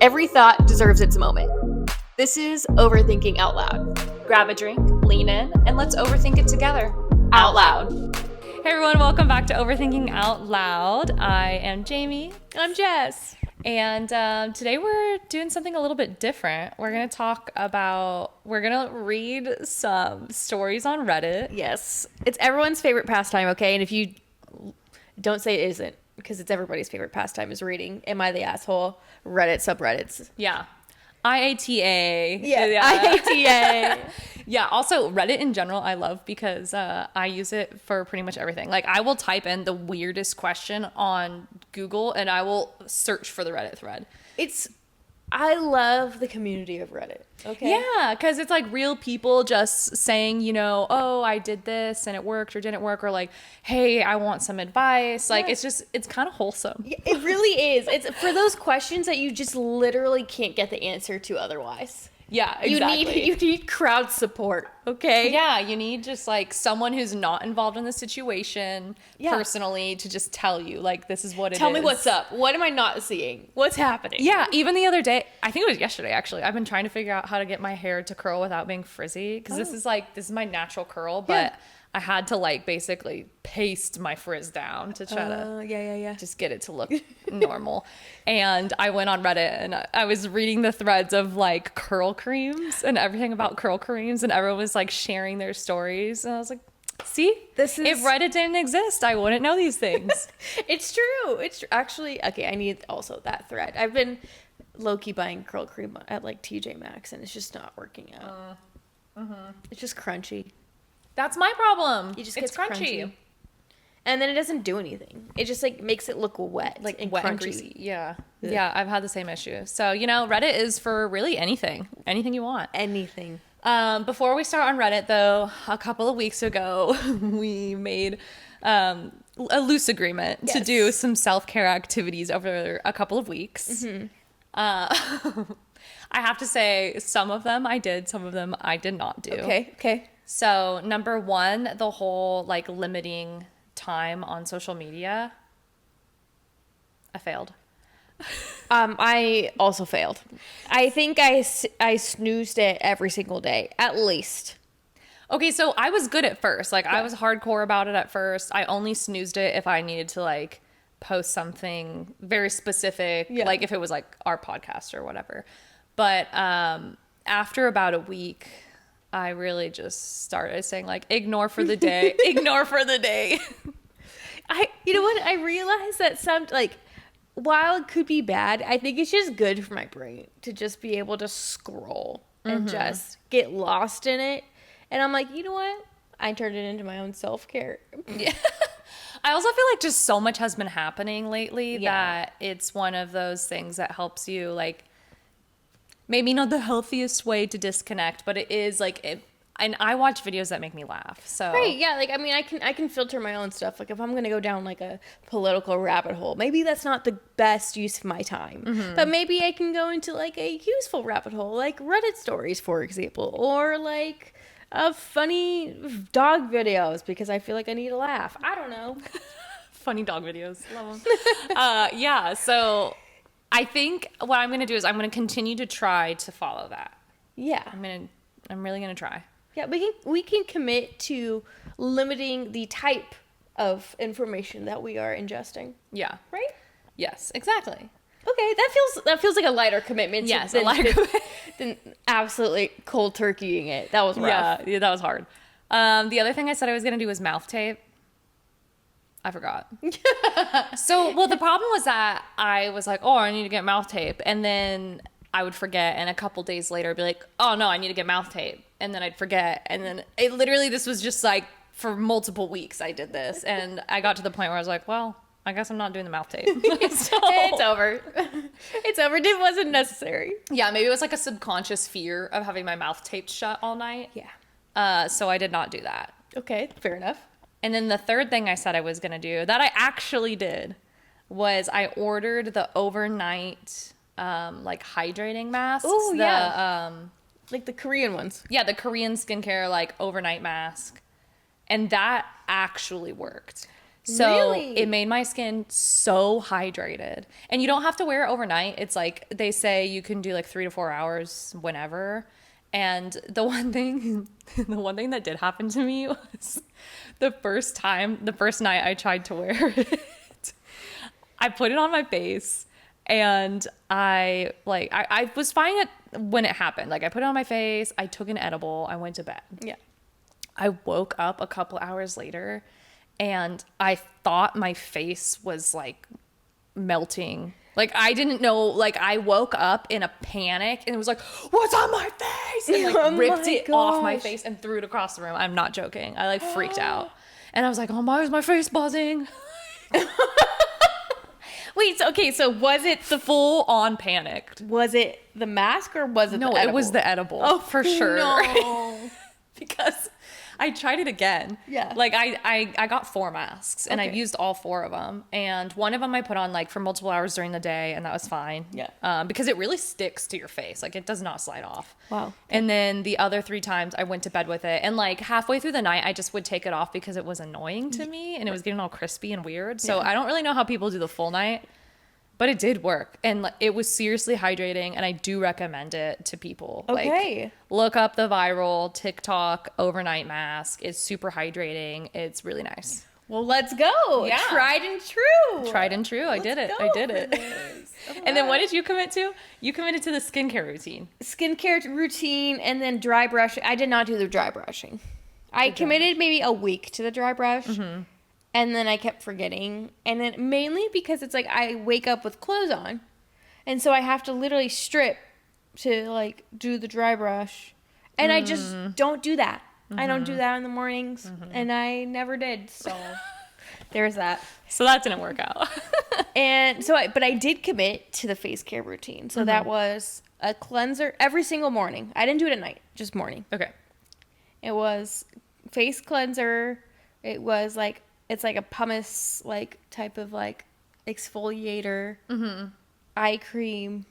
Every thought deserves its moment. This is Overthinking Out Loud. Grab a drink, lean in, and let's overthink it together. Out loud. Hey everyone, welcome back to Overthinking Out Loud. I am Jamie. I'm Jess. And today we're doing something a little bit different. We're going to read some stories on Reddit. Yes. It's everyone's favorite pastime, okay? And if you don't say it isn't, because it's everybody's favorite pastime is reading Am I the Asshole? Reddit subreddits. Yeah. IATA. Yeah. IATA. Yeah, also Reddit in general I love because I use it for pretty much everything. Like I will type in the weirdest question on Google and I will search for the Reddit thread. I love the community of Reddit. Okay. Yeah, because it's like real people just saying, oh, I did this and it worked or didn't work, or like, hey, I want some advice. Like, Yes. it's kind of wholesome. Yeah, it really is. It's for those questions that you just literally can't get the answer to otherwise. Yeah, exactly. You need crowd support, okay? Yeah, you need just like someone who's not involved in the situation personally to just tell you, like, this is what it is. Tell me what's up. What am I not seeing? What's happening? Yeah, even the other day, I think it was yesterday actually, I've been trying to figure out how to get my hair to curl without being frizzy because this is my natural curl, but I had to like basically paste my frizz down to try to just get it to look normal. And I went on Reddit and I was reading the threads of like curl creams and everything about curl creams, and everyone was like sharing their stories. And I was like, see, if Reddit didn't exist, I wouldn't know these things. It's true. It's true. Actually, okay, I need also that thread. I've been low-key buying curl cream at like TJ Maxx and it's just not working out. It's just crunchy. That's my problem. It's crunchy. And then it doesn't do anything. It just like makes it look wet, like and wet crunchy. and greasy. Yeah. Yeah, I've had the same issue. So, Reddit is for really anything you want. Anything. Before we start on Reddit, though, a couple of weeks ago, we made a loose agreement to do some self-care activities over a couple of weeks. I have to say, some of them I did, some of them I did not do. Okay. So, number one, the whole like limiting time on social media. I failed. I also failed. I think I snoozed it every single day, at least. Okay, so I was good at first. Like, I was hardcore about it at first. I only snoozed it if I needed to, like, post something very specific, like if it was, like, our podcast or whatever. But after about a week, I really just started saying, like, ignore for the day, ignore for the day. You know what? I realized that while it could be bad, I think it's just good for my brain to just be able to scroll and just get lost in it. And I'm like, you know what? I turned it into my own self-care. Yeah. I also feel like just so much has been happening lately that it's one of those things that helps you, like, maybe not the healthiest way to disconnect, but it is like and I watch videos that make me laugh. So right, yeah, like I mean, I can filter my own stuff. Like if I'm gonna go down like a political rabbit hole, maybe that's not the best use of my time. But maybe I can go into like a useful rabbit hole, like Reddit stories, for example, or like funny dog videos because I feel like I need a laugh. I don't know. Funny dog videos, love them. Yeah, so I think what I'm gonna do is I'm gonna continue to try to follow that. Yeah, I'm really gonna try. Yeah, we can commit to limiting the type of information that we are ingesting. Yeah. Right? Yes, exactly. Okay, that feels like a lighter commitment. Yes, a lighter commitment than absolutely cold turkeying it. That was rough. Yeah, that was hard. The other thing I said I was gonna do was mouth tape. I forgot. Well, the problem was that I was like, oh, I need to get mouth tape, and then I would forget, and a couple days later I'd be like, oh no, I need to get mouth tape, and then I'd forget, and then this was just like for multiple weeks I did this, and I got to the point where I was like, well, I guess I'm not doing the mouth tape. It's over. It's over. It wasn't necessary. Yeah, maybe it was like a subconscious fear of having my mouth taped shut all night. Yeah. So I did not do that. Okay, fair enough. And then the third thing I said I was going to do that I actually did was I ordered the overnight like hydrating masks. Oh, yeah. Like the Korean ones. Yeah, the Korean skincare like overnight mask. And that actually worked. So Really? it made my skin so hydrated. And you don't have to wear it overnight. It's like they say you can do like 3 to 4 hours whenever. And the one thing that did happen to me was the first night I tried to wear it, I put it on my face and I was fine when it happened. Like I put it on my face, I took an edible, I went to bed. Yeah. I woke up a couple hours later and I thought my face was like melting. Like I didn't know, like I woke up in a panic and it was like, what's on my face? And like Oh ripped my it off my gosh. face and threw it across the room. I'm not joking. I like freaked out. And I was like, oh my, is my face buzzing? Wait, so was it the Full on panicked. was it the mask or was it No, the edible? it was the edible. Oh, for sure. No. Because I tried it again. Yeah. Like I got 4 masks and I've Okay. used all 4 of them. And one of them I put on like for multiple hours during the day and that was fine. Yeah. Because it really sticks to your face. Like it does not slide off. Wow. And then the other 3 times I went to bed with it and like halfway through the night I just would take it off because it was annoying to me and it was getting all crispy and weird. So I don't really know how people do the full night. But it did work. And like, it was seriously hydrating. And I do recommend it to people. Okay. Like, look up the viral TikTok overnight mask. It's super hydrating. It's really nice. Well, let's go. Yeah. Tried and true. Tried and true. I did it. I did it. And then what did you commit to? You committed to the skincare routine. Skincare routine and then dry brushing. I did not do the dry brushing. I committed maybe a week to the dry brush. Mm-hmm. And then I kept forgetting. And then mainly because it's like I wake up with clothes on. And so I have to literally strip to like do the dry brush. And I just don't do that. I don't do that in the mornings. And I never did. So there's that. So that didn't work out. And so but I did commit to the face care routine. So that was a cleanser every single morning. I didn't do it at night, just morning. Okay. It was face cleanser. It was like, it's like a pumice like type of like exfoliator, eye cream,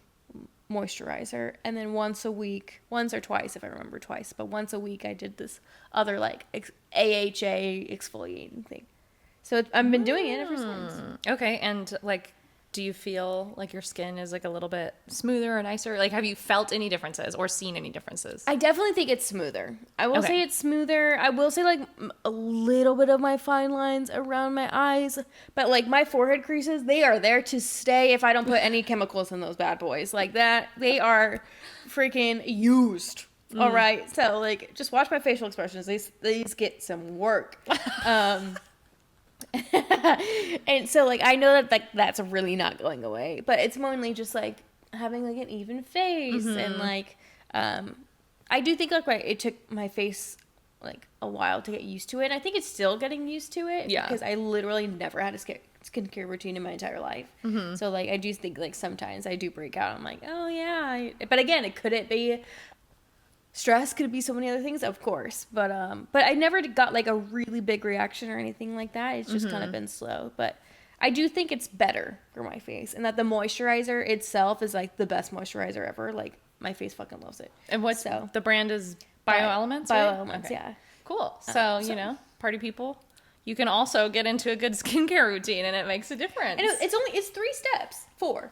moisturizer, and then once or twice if I remember twice, but once a week I did this other like AHA exfoliating thing. So I've been doing it ever since. Okay. And like, do you feel like your skin is like a little bit smoother or nicer? Like, have you felt any differences or seen any differences? I definitely think it's smoother. I will Okay. say it's smoother. I will say like a little bit of my fine lines around my eyes, but like my forehead creases, they are there to stay if I don't put any chemicals in those bad boys. Like that, they are freaking used. All right. So like just watch my facial expressions. These get some work. And so like I know that like that's really not going away, but it's mainly just like having like an even face and like I do think like it took my face like a while to get used to it, and I think it's still getting used to it. Yeah. Because I literally never had a skincare routine in my entire life. So like I do think like sometimes I do break out. I'm like, oh yeah, but again, could it be stress? Could it be so many other things? Of course, but I never got like a really big reaction or anything like that. It's just kind of been slow, but I do think it's better for my face, and that the moisturizer itself is like the best moisturizer ever. Like my face fucking loves it. And what's the brand is BioElements? BioElements, right? Okay. yeah. Cool. So, you know, party people, you can also get into a good skincare routine and it makes a difference. And it's 3 steps. 4.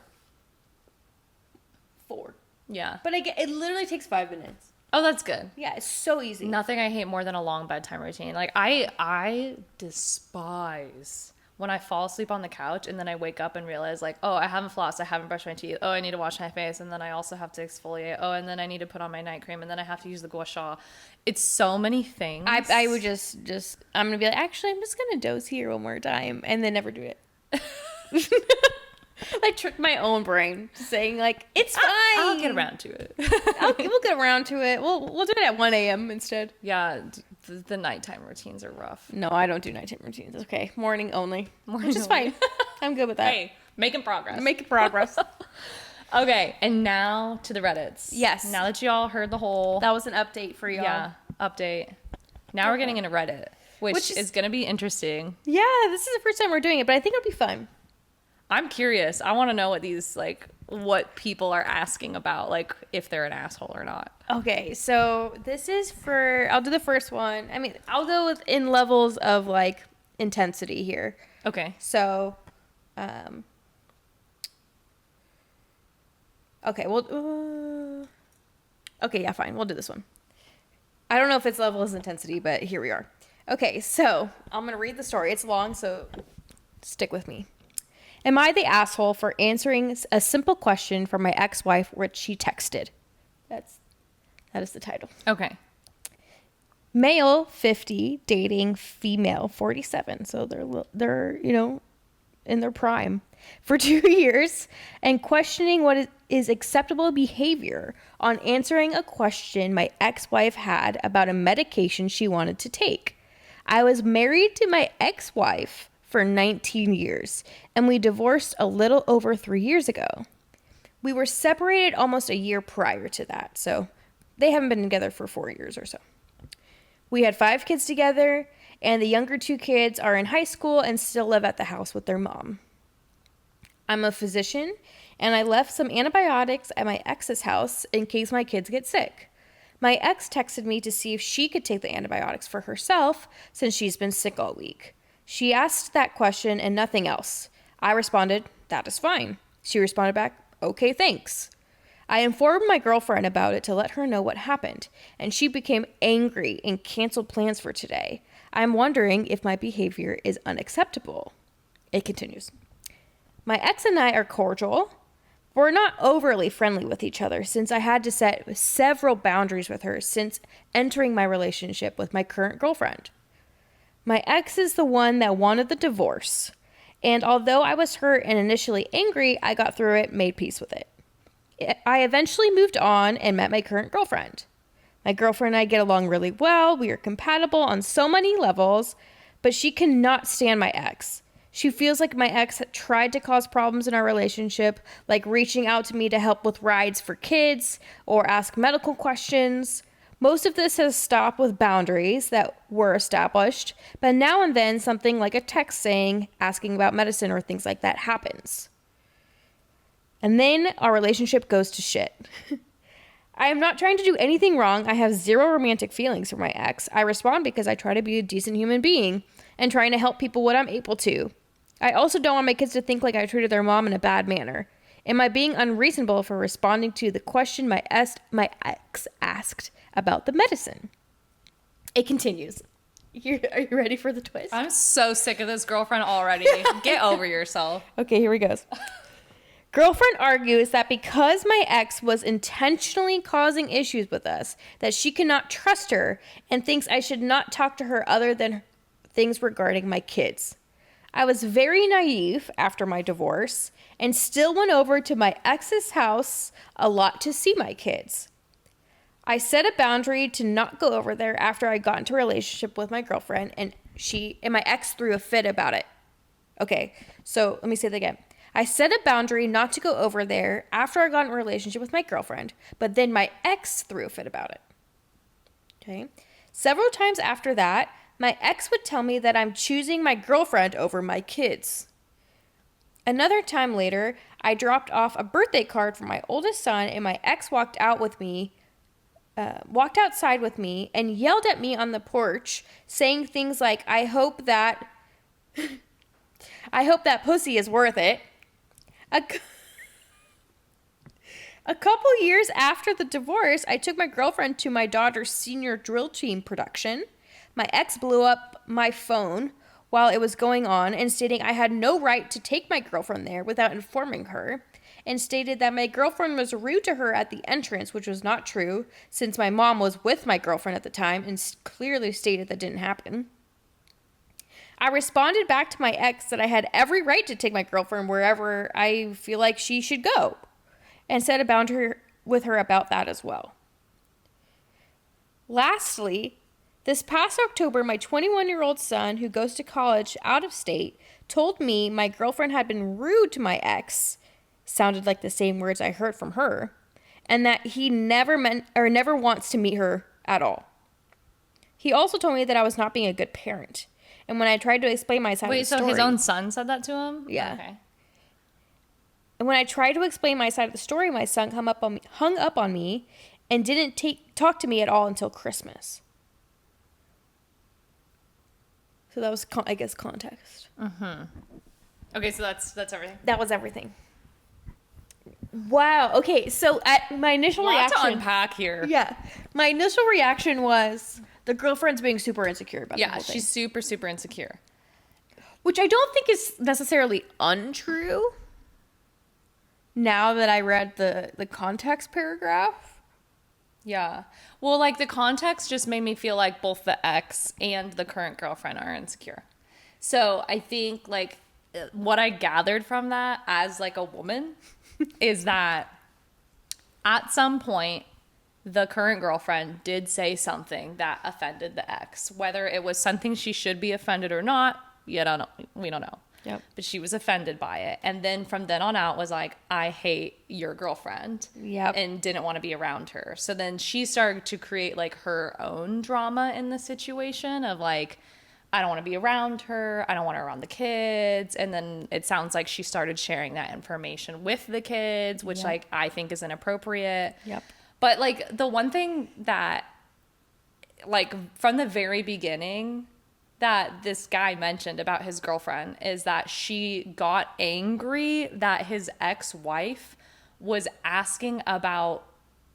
Yeah. But it literally takes 5 minutes. Oh, that's good. Yeah, it's so easy. Nothing I hate more than a long bedtime routine. Like I despise when I fall asleep on the couch and then I wake up and realize like, oh, I haven't flossed, I haven't brushed my teeth, oh, I need to wash my face, and then I also have to exfoliate, oh, and then I need to put on my night cream, and then I have to use the gua sha. It's so many things. I would just I'm gonna be like, actually, I'm just gonna doze here one more time, and then never do it. I tricked my own brain saying like, it's fine. I'll get around to it. We'll get around to it. We'll do it at 1 a.m. instead. Yeah, the nighttime routines are rough. No, I don't do nighttime routines. Okay, morning only, which is only. fine. I'm good with that. Hey, making progress. I'm making progress. Okay, and now to the Reddits. Yes. Now that you all heard the whole That was an update for y'all. update. Now we're getting into Reddit, which is going to be interesting. Yeah, this is the first time we're doing it, but I think it'll be fun. I'm curious. I want to know what people are asking about, like if they're an asshole or not. Okay, so this is I'll do the first one. I mean, I'll go in levels of like intensity here. Okay. So, okay, well, okay, yeah, fine. We'll do this one. I don't know if it's level of intensity, but here we are. Okay, so I'm going to read the story. It's long, so stick with me. Am I the asshole for answering a simple question from my ex-wife, which she texted? That is the title. Okay. Male 50 dating female 47. So they're in their prime for 2 years and questioning what is acceptable behavior on answering a question my ex-wife had about a medication she wanted to take. I was married to my ex-wife for 19 years, and we divorced a little over 3 years ago. We were separated almost a year prior to that, so they haven't been together for 4 years or so. We had 5 kids together, and the younger 2 kids are in high school and still live at the house with their mom. I'm a physician, and I left some antibiotics at my ex's house in case my kids get sick. My ex texted me to see if she could take the antibiotics for herself since she's been sick all week. She asked that question and nothing else. I responded, that is fine. She responded back, okay, thanks. I informed my girlfriend about it to let her know what happened, and she became angry and canceled plans for today. I'm wondering if my behavior is unacceptable. It continues. My ex and I are cordial. We're not overly friendly with each other since I had to set several boundaries with her since entering my relationship with my current girlfriend. My ex is the one that wanted the divorce, and although I was hurt and initially angry, I got through it, made peace with it. I eventually moved on and met my current girlfriend. My girlfriend and I get along really well. We are compatible on so many levels, but she cannot stand my ex. She feels like my ex tried to cause problems in our relationship, like reaching out to me to help with rides for kids or ask medical questions. Most of this has stopped with boundaries that were established, but now and then something like a text asking about medicine or things like that happens. And then our relationship goes to shit. I am not trying to do anything wrong. I have zero romantic feelings for my ex. I respond because I try to be a decent human being and trying to help people when I'm able to. I also don't want my kids to think like I treated their mom in a bad manner. Am I being unreasonable for responding to the question my ex asked about the medicine? It continues. Are you ready for the twist? I'm so sick of this girlfriend already. Get over yourself. Okay, here we go. Girlfriend argues that because my ex was intentionally causing issues with us, that she cannot trust her and thinks I should not talk to her other than things regarding my kids. I was very naive after my divorce and still went over to my ex's house a lot to see my kids. I set a boundary to not go over there after I got into a relationship with my girlfriend, and my ex threw a fit about it. Okay, so let me say that again. I set a boundary not to go over there after I got in a relationship with my girlfriend, but then my ex threw a fit about it. Okay. Several times after that, my ex would tell me that I'm choosing my girlfriend over my kids. Another time later, I dropped off a birthday card for my oldest son, and my ex walked outside with me and yelled at me on the porch, saying things like, I hope that pussy is worth it. A couple years after the divorce, I took my girlfriend to my daughter's senior drill team production. My ex blew up my phone while it was going on and stating I had no right to take my girlfriend there without informing her, and stated that my girlfriend was rude to her at the entrance, which was not true since my mom was with my girlfriend at the time and clearly stated that didn't happen. I responded back to my ex that I had every right to take my girlfriend wherever I feel like she should go, and set a boundary with her about that as well. Lastly, this past October, my 21-year-old son, who goes to college out of state, told me my girlfriend had been rude to my ex, sounded like the same words I heard from her, and that he never wants to meet her at all. He also told me that I was not being a good parent. And when I tried to explain my side of the story... Wait, so his own son said that to him? Yeah. Okay. And when I tried to explain my side of the story, my son hung up on me and didn't talk to me at all until Christmas. So that was, I guess, context. Okay, so that's everything. That was everything. Wow. Okay, so at my initial reaction... Lot to unpack here. Yeah. My initial reaction was the girlfriend's being super insecure about the whole thing. She's super, super insecure. Which I don't think is necessarily untrue. Now that I read the context paragraph. Yeah. Well, like, the context just made me feel like both the ex and the current girlfriend are insecure. So I think, like, what I gathered from that as, like, a woman is that at some point, the current girlfriend did say something that offended the ex. Whether it was something she should be offended or not, we don't know. Yep. But she was offended by it. And then from then on out was like, I hate your girlfriend. Yep. And didn't want to be around her. So then she started to create like her own drama in the situation of like, I don't want to be around her. I don't want her around the kids. And then it sounds like she started sharing that information with the kids, which like I think is inappropriate. Yep. But like the one thing that like from the very beginning that this guy mentioned about his girlfriend is that she got angry that his ex-wife was asking about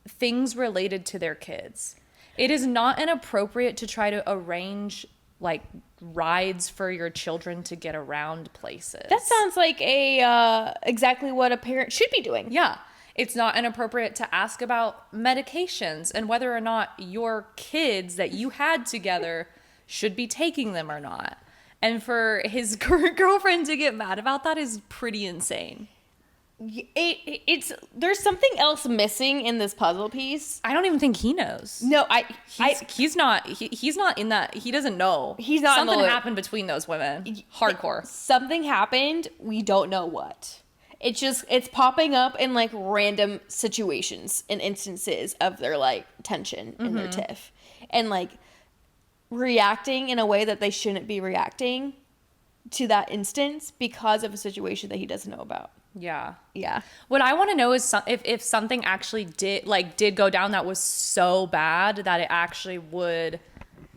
things related to their kids. It is not inappropriate to try to arrange like rides for your children to get around places. That sounds like exactly what a parent should be doing. Yeah. It's not inappropriate to ask about medications and whether or not your kids that you had together should be taking them or not. And for his current girlfriend to get mad about that is pretty insane. There's something else missing in this puzzle piece. I don't even think he knows. No, he's not in that. He doesn't know. He's not. Something happened between those women. Hardcore. Something happened. We don't know what. It's popping up in like random situations and instances of their like tension in their tiff, and like reacting in a way that they shouldn't be reacting to that instance because of a situation that he doesn't know about. Yeah. Yeah. What I want to know is if something actually did go down that was so bad that it actually would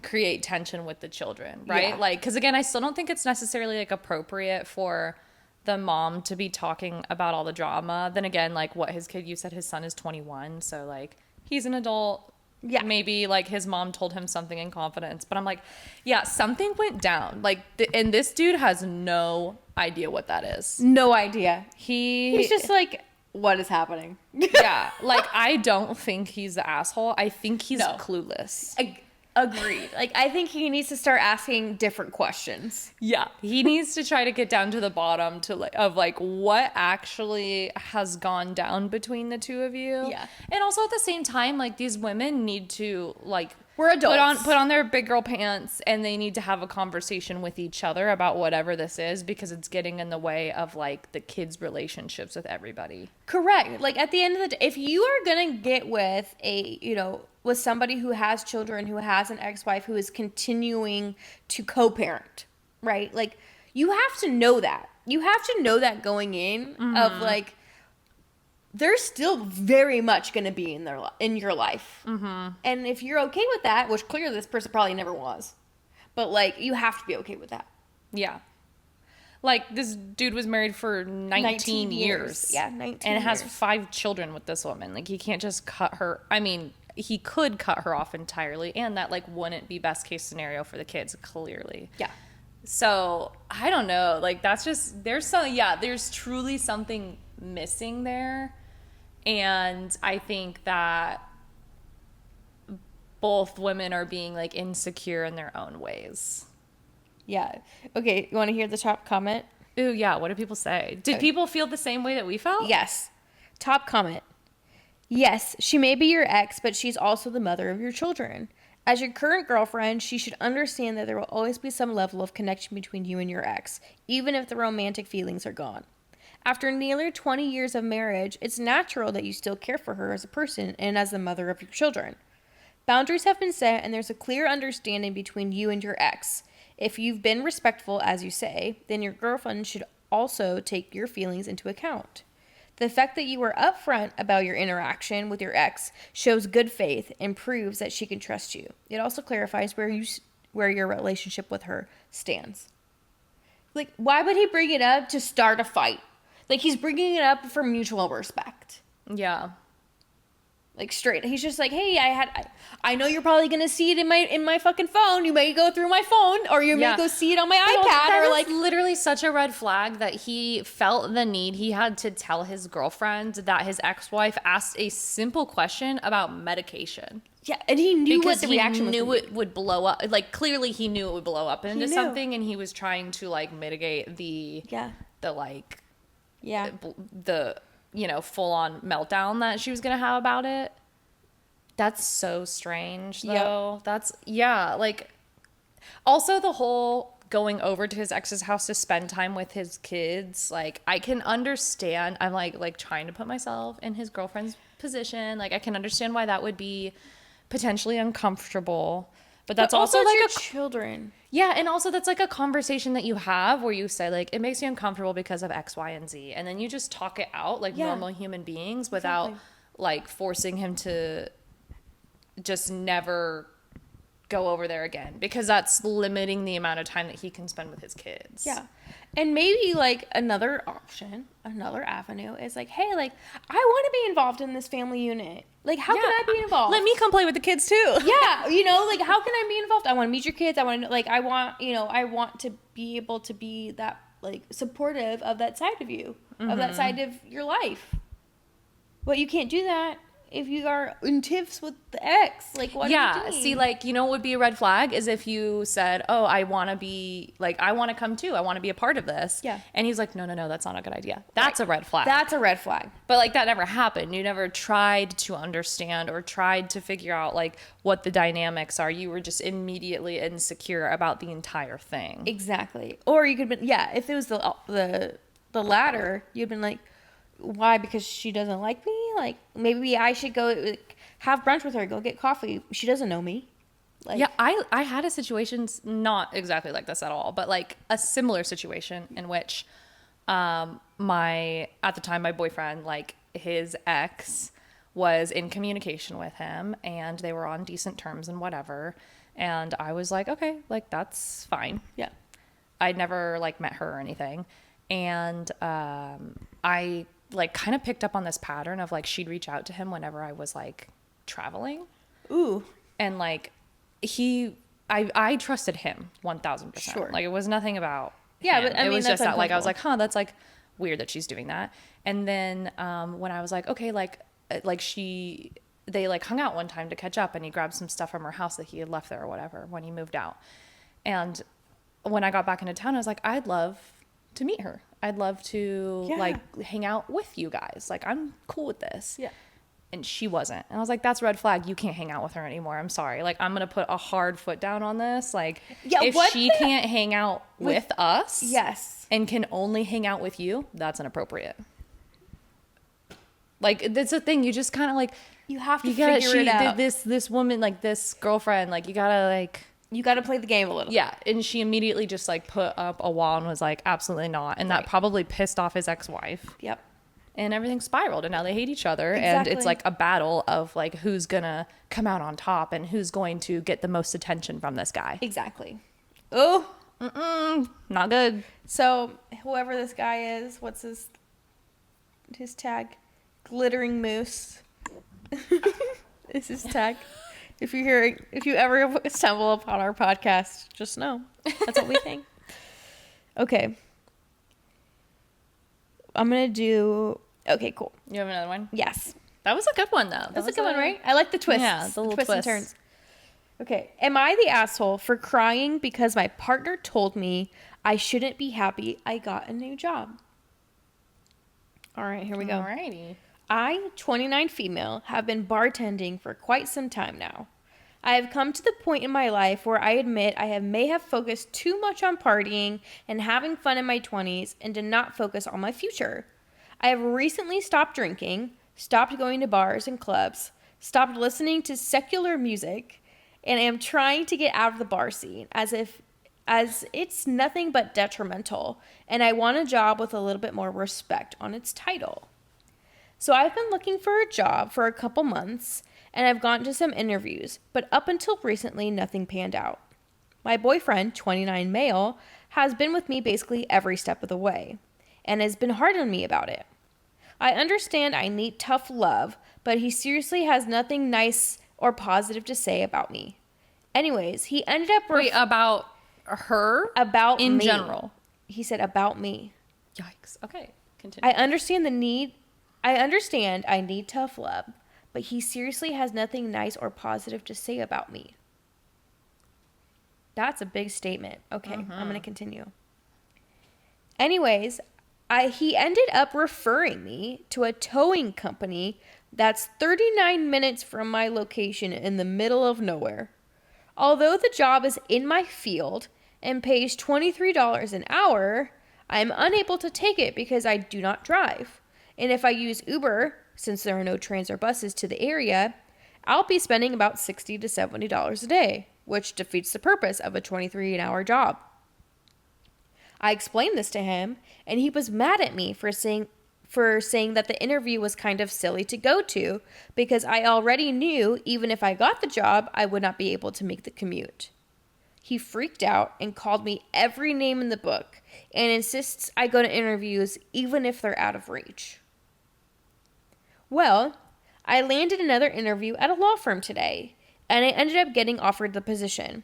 create tension with the children, right? Yeah. Like, because again, I still don't think it's necessarily like appropriate for the mom to be talking about all the drama. Then again, like what his kid, you said his son is 21, so like he's an adult. Yeah. Maybe like his mom told him something in confidence, but I'm like, yeah, something went down. Like, and this dude has no idea what that is. No idea. He's just like, what is happening? Yeah. Like, I don't think he's the asshole. I think he's clueless. Agreed. Like, I think he needs to start asking different questions. Yeah. He needs to try to get down to the bottom of what actually has gone down between the two of you. Yeah. And also at the same time, like, these women need to, like, we're adults. Put on their big girl pants, and they need to have a conversation with each other about whatever this is, because it's getting in the way of like the kids' relationships with everybody. Correct. Like at the end of the day, if you are gonna get with with somebody who has children, who has an ex-wife, who is continuing to co-parent, right? Like you have to know that. You have to know that going in of like, they're still very much going to be in your life. Mm-hmm. And if you're okay with that, which clearly this person probably never was, but like you have to be okay with that. Yeah. Like this dude was married for 19 years. Yeah, 19 and has years. 5 children with this woman. Like he can't just cut her. I mean, he could cut her off entirely, and that like wouldn't be best case scenario for the kids, clearly. Yeah. So I don't know. Like that's just, there's truly something missing there. And I think that both women are being like insecure in their own ways. Yeah. Okay. You want to hear the top comment? Ooh, yeah. What did people say? Did people feel the same way that we felt? Yes. Top comment. Yes, she may be your ex, but she's also the mother of your children. As your current girlfriend, she should understand that there will always be some level of connection between you and your ex, even if the romantic feelings are gone. After nearly 20 years of marriage, it's natural that you still care for her as a person and as the mother of your children. Boundaries have been set, and there's a clear understanding between you and your ex. If you've been respectful, as you say, then your girlfriend should also take your feelings into account. The fact that you were upfront about your interaction with your ex shows good faith and proves that she can trust you. It also clarifies where where your relationship with her stands. Like, why would he bring it up to start a fight? Like, he's bringing it up for mutual respect. Yeah. Like, straight. He's just like, hey, I know you're probably going to see it in my fucking phone. You may go through my phone, or you may go see it on my iPad, or like. Literally such a red flag that he felt the need. He had to tell his girlfriend that his ex-wife asked a simple question about medication. Yeah, and he knew because what the reaction was. He knew it would blow up. Like, clearly he knew it would blow up into something, and he was trying to, like, mitigate the full-on meltdown that she was going to have about it. That's so strange, though. Yep. Like, also the whole going over to his ex's house to spend time with his kids, like, I can understand. I'm, like trying to put myself in his girlfriend's position. Like, I can understand why that would be potentially uncomfortable. But that's also like your children. Yeah, and also that's like a conversation that you have where you say, like, it makes you uncomfortable because of X, Y, and Z. And then you just talk it out like normal human beings without like forcing him to just never go over there again, because that's limiting the amount of time that he can spend with his kids. Yeah. And maybe like another option, another avenue is like, hey, like, I want to be involved in this family unit. Like, how can I be involved? Let me come play with the kids too. Yeah. You know, like, how can I be involved? I want to meet your kids. I want to, like, I want to be able to be that, like, supportive of that side of you, of that side of your life. But you can't do that if you are in tiffs with the ex. Like, what are you doing? See, like, you know what would be a red flag is if you said, oh, I want to be, like, I want to come too. I want to be a part of this. Yeah. And he's like, no, that's not a good idea. That's a red flag. That's a red flag. But, like, that never happened. You never tried to understand or tried to figure out, like, what the dynamics are. You were just immediately insecure about the entire thing. Exactly. Or you could have been, if it was the latter, you'd been like, why? Because she doesn't like me? Like, maybe I should go have brunch with her, go get coffee. She doesn't know me. Like, yeah, I had a situation, not exactly like this at all, but like a similar situation in which at the time, my boyfriend, like, his ex was in communication with him and they were on decent terms and whatever. And I was like, okay, like, that's fine. Yeah. I'd never, like, met her or anything. And I, like, kind of picked up on this pattern of, like, she'd reach out to him whenever I was, like, traveling. Ooh. And, like, I trusted him 1,000%. Sure. Like, it was nothing about yeah, him. but I mean, it was that's just that, like, I was like, that's, like, weird that she's doing that. And then when I was like, okay, they, like, hung out one time to catch up, and he grabbed some stuff from her house that he had left there or whatever when he moved out. And when I got back into town, I was like, I'd love to meet her. I'd love to like hang out with you guys. Like, I'm cool with this. Yeah. And she wasn't. And I was like, that's a red flag. You can't hang out with her anymore. I'm sorry. Like, I'm going to put a hard foot down on this. Like, if she can't hang out with us and can only hang out with you, that's inappropriate. Like, that's the thing. You just kind of, like, you have to figure it out. This woman, like, this girlfriend, like, you got to play the game a little. Yeah. And she immediately just, like, put up a wall and was like, absolutely not. And that probably pissed off his ex-wife. Yep. And everything spiraled, and now they hate each other. Exactly. And it's like a battle of, like, who's going to come out on top and who's going to get the most attention from this guy. Exactly. Oh. Not good. So whoever this guy is, what's his tag? Glittering Moose. Is his tag. If you ever stumble upon our podcast, just know that's what we think. Okay. I'm going to do... Okay, cool. You have another one? Yes. That was a good one, though. That's a good one, right? I like the twists. Yeah, the little twists and turns. Okay. Am I the asshole for crying because my partner told me I shouldn't be happy I got a new job? All right, here we go. Alrighty. I, 29 female, have been bartending for quite some time now. I have come to the point in my life where I admit I may have focused too much on partying and having fun in my 20s and did not focus on my future. I have recently stopped drinking, stopped going to bars and clubs, stopped listening to secular music, and am trying to get out of the bar scene as it's nothing but detrimental, and I want a job with a little bit more respect on its title. So I've been looking for a job for a couple months, and I've gone to some interviews, but up until recently, nothing panned out. My boyfriend, 29 male, has been with me basically every step of the way and has been hard on me about it. I understand I need tough love, but he seriously has nothing nice or positive to say about me. Anyways, he ended up... Wait, about her? About in me. general? He said about me. Yikes. Okay, continue. I understand I need tough love, but he seriously has nothing nice or positive to say about me. That's a big statement. Okay, I'm going to continue. Anyways, he ended up referring me to a towing company that's 39 minutes from my location in the middle of nowhere. Although the job is in my field and pays $23 an hour, I am unable to take it because I do not drive. And if I use Uber, since there are no trains or buses to the area, I'll be spending about $60 to $70 a day, which defeats the purpose of a 23-an-hour job. I explained this to him, and he was mad at me for saying that the interview was kind of silly to go to because I already knew even if I got the job, I would not be able to make the commute. He freaked out and called me every name in the book and insists I go to interviews even if they're out of reach. Well, I landed another interview at a law firm today, and I ended up getting offered the position.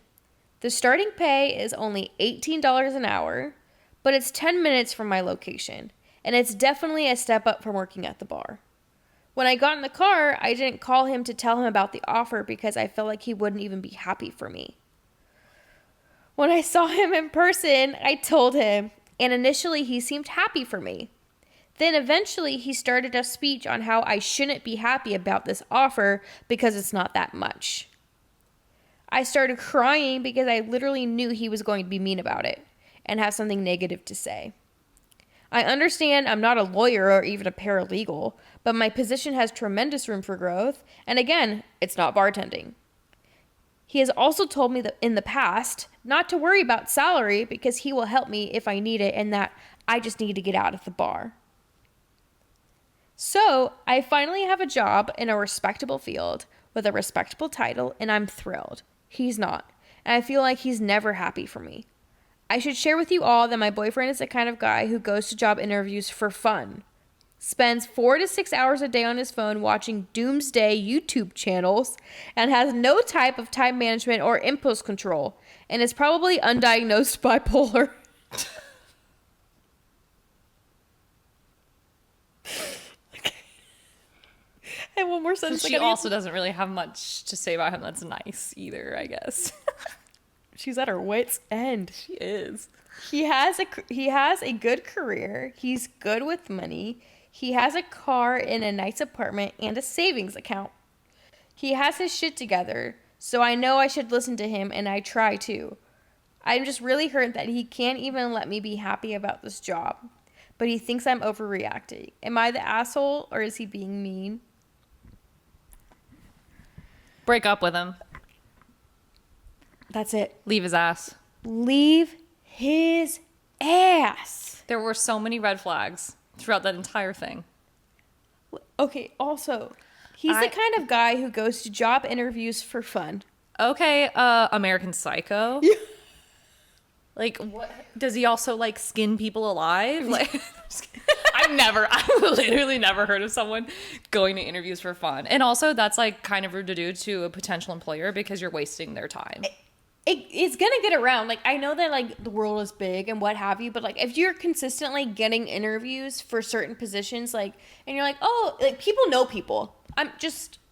The starting pay is only $18 an hour, but it's 10 minutes from my location, and it's definitely a step up from working at the bar. When I got in the car, I didn't call him to tell him about the offer because I felt like he wouldn't even be happy for me. When I saw him in person, I told him, and initially he seemed happy for me. Then eventually he started a speech on how I shouldn't be happy about this offer because it's not that much. I started crying because I literally knew he was going to be mean about it and have something negative to say. I understand I'm not a lawyer or even a paralegal, but my position has tremendous room for growth, and again, it's not bartending. He has also told me that in the past not to worry about salary because he will help me if I need it and that I just need to get out of the bar. So, I finally have a job in a respectable field with a respectable title, and I'm thrilled. He's not, and I feel like he's never happy for me. I should share with you all that my boyfriend is the kind of guy who goes to job interviews for fun, spends 4 to 6 hours a day on his phone watching doomsday YouTube channels, and has no type of time management or impulse control, and is probably undiagnosed bipolar. And one more sentence. She also doesn't really have much to say about him that's nice either, I guess. She's at her wit's end. She is. He has a good career. He's good with money. He has a car in a nice apartment and a savings account. He has his shit together, so I know I should listen to him, and I try to. I'm just really hurt that he can't even let me be happy about this job. But he thinks I'm overreacting. Am I the asshole, or is he being mean? Break up with him. That's it. Leave his ass. Leave his ass. There were so many red flags throughout that entire thing. Okay, also, he's the kind of guy who goes to job interviews for fun. Okay, American Psycho. Like, what? Does he also, like, skin people alive? Like, I've literally never heard of someone going to interviews for fun. And also, that's, like, kind of rude to do to a potential employer because you're wasting their time. It's gonna get around. Like, I know that, like, the world is big and what have you, but, like, if you're consistently getting interviews for certain positions, like, and you're like, oh, like, people know people.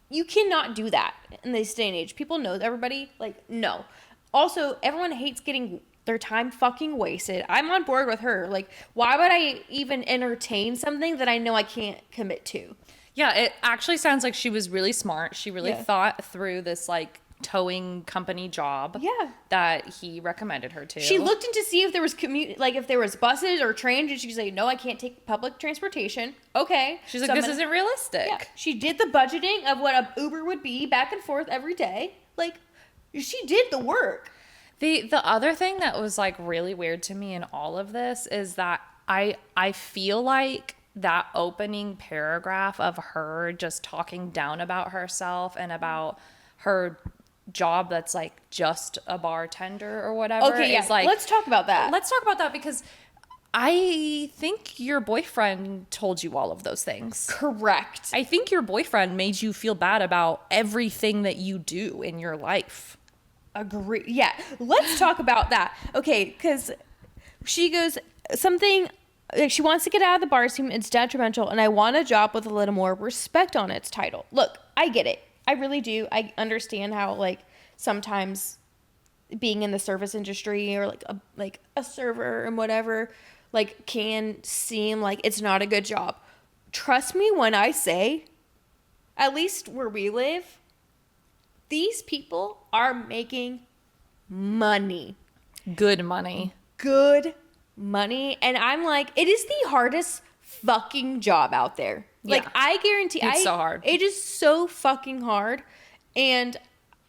You cannot do that in this day and age. People know everybody. Like, no. Also, everyone hates getting their time fucking wasted. I'm on board with her. Like, why would I even entertain something that I know I can't commit to? Yeah, it actually sounds like she was really smart. She really thought through this, like, towing company job that he recommended her to. She looked into see if there was if there was buses or trains, and she's like, no, I can't take public transportation. Okay. She's like, this isn't realistic. Yeah. She did the budgeting of what a Uber would be back and forth every day. Like, she did the work. The other thing that was, like, really weird to me in all of this is that I feel like that opening paragraph of her just talking down about herself and about her job that's like just a bartender or whatever. Okay, yeah. Is like, let's talk about that. Let's talk about that because I think your boyfriend told you all of those things. Correct. I think your boyfriend made you feel bad about everything that you do in your life. Agree. Yeah. Let's talk about that. Okay, because she goes something like she wants to get out of the bar scene. It's detrimental, and I want a job with a little more respect on its title. Look, I get it. I really do. I understand how like sometimes being in the service industry or like a server and whatever like can seem like it's not a good job. Trust me when I say, at least where we live, these people are making money. Good money. Good money. And I'm like, it is the hardest fucking job out there. Like, Yeah. I guarantee It's so hard. It is so fucking hard. And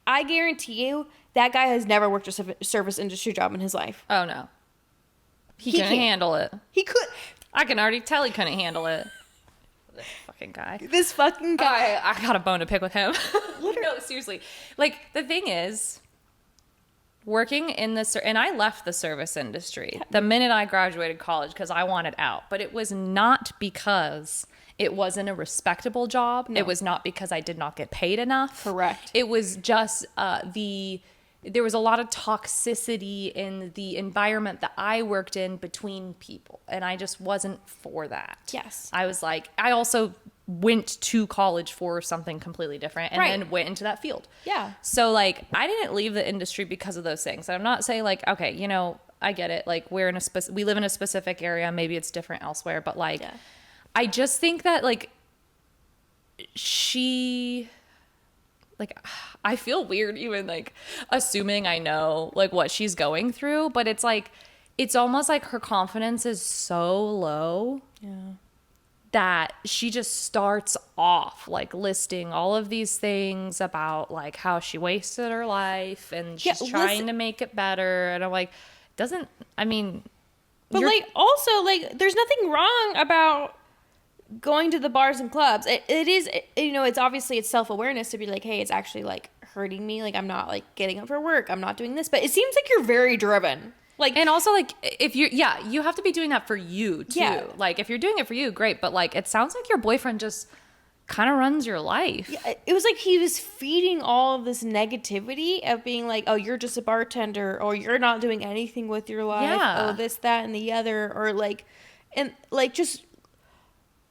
I guarantee you that guy has never worked a service industry job in his life. Oh, no. He couldn't can't. handle it. He could. I can already tell he couldn't handle it. This fucking guy. This fucking guy. I got a bone to pick with him. No, seriously. Like, the thing is, working in the and I left the service industry the minute I graduated college because I wanted out. But it was not because it wasn't a respectable job. No. It was not because I did not get paid enough. Correct. It was just there was a lot of toxicity in the environment that I worked in between people. And I just wasn't for that. Yes. I was like, I also went to college for something completely different and then went into that field. Yeah. So like, I didn't leave the industry because of those things. And I'm not saying like, okay, you know, I get it. Like we live in a specific area. Maybe it's different elsewhere, but like, I just think that like I feel weird even like assuming I know like what she's going through, but it's like, it's almost like her confidence is so low. Yeah. That she just starts off like listing all of these things about like how she wasted her life and she's trying to make it better. And I'm like, but like also like there's nothing wrong about going to the bars and clubs. It is, you know, it's obviously it's self-awareness to be like, hey, it's actually like hurting me. Like I'm not like getting up for work. I'm not doing this, but it seems like you're very driven. Like, and also like if you have to be doing that for you too. Yeah. Like if you're doing it for you, great. But like, it sounds like your boyfriend just kind of runs your life. Yeah, it was like he was feeding all of this negativity of being like, oh, you're just a bartender or you're not doing anything with your life. Yeah. Oh, this, that, and the other, or like, and like just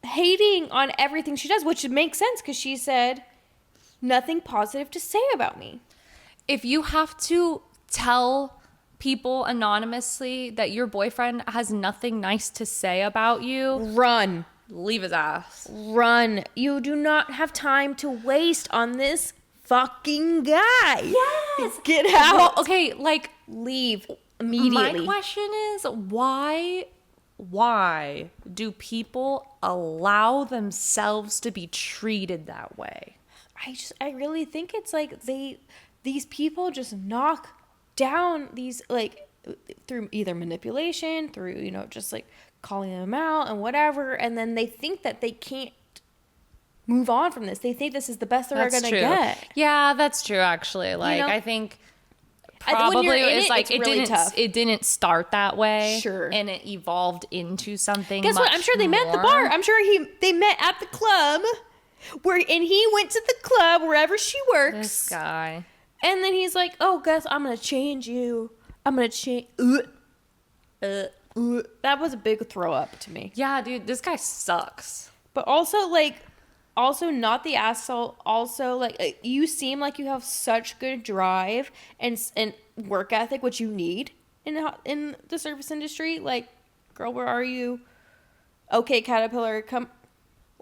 hating on everything she does, which makes sense because she said nothing positive to say about me. If you have to tell people anonymously that your boyfriend has nothing nice to say about you, run. Leave his ass. Run. You do not have time to waste on this fucking guy. Yes. Get out. Well, okay, like leave immediately. My question is why do people allow themselves to be treated that way? I really think it's like these people just knock down these like through either manipulation, through, you know, just like calling them out and whatever, and then they think that they can't move on from this. They think this is the best they're going to get. Yeah, that's true actually. Like, you know, I think probably it's like it didn't start that way. Sure. And it evolved into something. Guess what? I'm sure they met at the bar. I'm sure they met at the club and he went to the club wherever she works. This guy. And then he's like, oh, Gus, I'm going to change you. I'm going to change. That was a big throw up to me. Yeah, dude, this guy sucks. But also not the asshole. Also, like, you seem like you have such good drive and work ethic, which you need in the service industry. Like, girl, where are you? Okay, Caterpillar, come.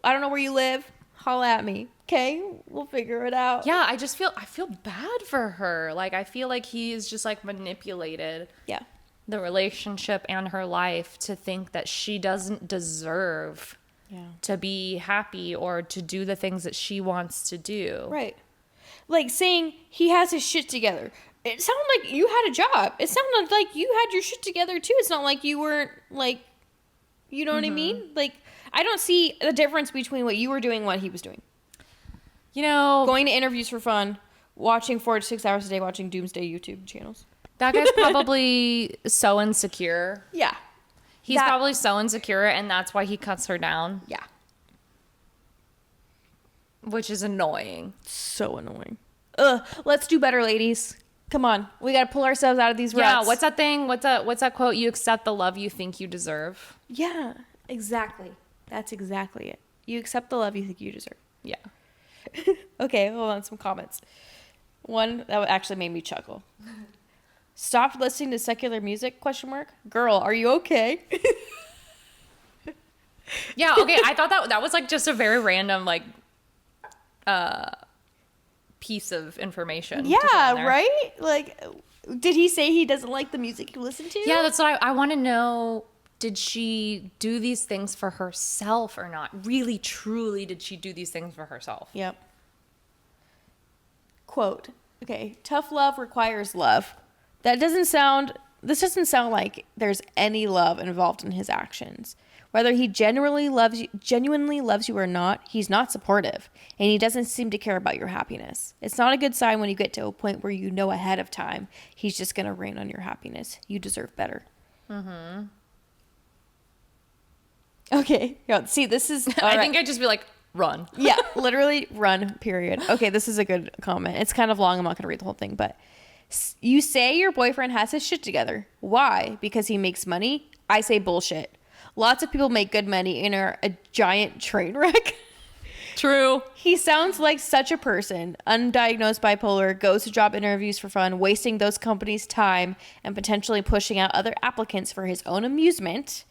I don't know where you live. Holla at me. Okay, we'll figure it out. Yeah, I feel bad for her. Like, I feel like he's just like manipulated the relationship and her life to think that she doesn't deserve to be happy or to do the things that she wants to do. Right. Like saying he has his shit together. It sounded like you had a job. It sounded like you had your shit together too. It's not like you weren't like, you know what I mean? Like, I don't see the difference between what you were doing and what he was doing. You know, going to interviews for fun, watching 4 to 6 hours a day watching doomsday YouTube channels. That guy's probably so insecure. Yeah. He's probably so insecure, and that's why he cuts her down. Yeah. Which is annoying. So annoying. Let's do better, ladies. Come on. We got to pull ourselves out of these ruts. Yeah, what's that thing? What's that quote? You accept the love you think you deserve. Yeah, exactly. That's exactly it. You accept the love you think you deserve. Yeah. Okay, hold on. Some comments. One that actually made me chuckle. Stopped listening to secular music? ? Girl, are you okay? Yeah, okay. I thought that was like just a very random like piece of information. Yeah, right? Like, did he say he doesn't like the music you listen to? Yeah, that's what I want to know. Did she do these things for herself or not? Really, truly, did she do these things for herself? Yep. Quote, okay, tough love requires love. This doesn't sound like there's any love involved in his actions. Whether he genuinely loves you or not, he's not supportive, and he doesn't seem to care about your happiness. It's not a good sign when you get to a point where you know ahead of time he's just going to rain on your happiness. You deserve better. Mm-hmm. Okay. Yeah, see, this is... I think I'd just be like, run. Yeah, literally run, period. Okay, this is a good comment. It's kind of long. I'm not going to read the whole thing, but... You say your boyfriend has his shit together. Why? Because he makes money? I say bullshit. Lots of people make good money and are a giant train wreck. True. He sounds like such a person. Undiagnosed bipolar, goes to job interviews for fun, wasting those companies' time and potentially pushing out other applicants for his own amusement.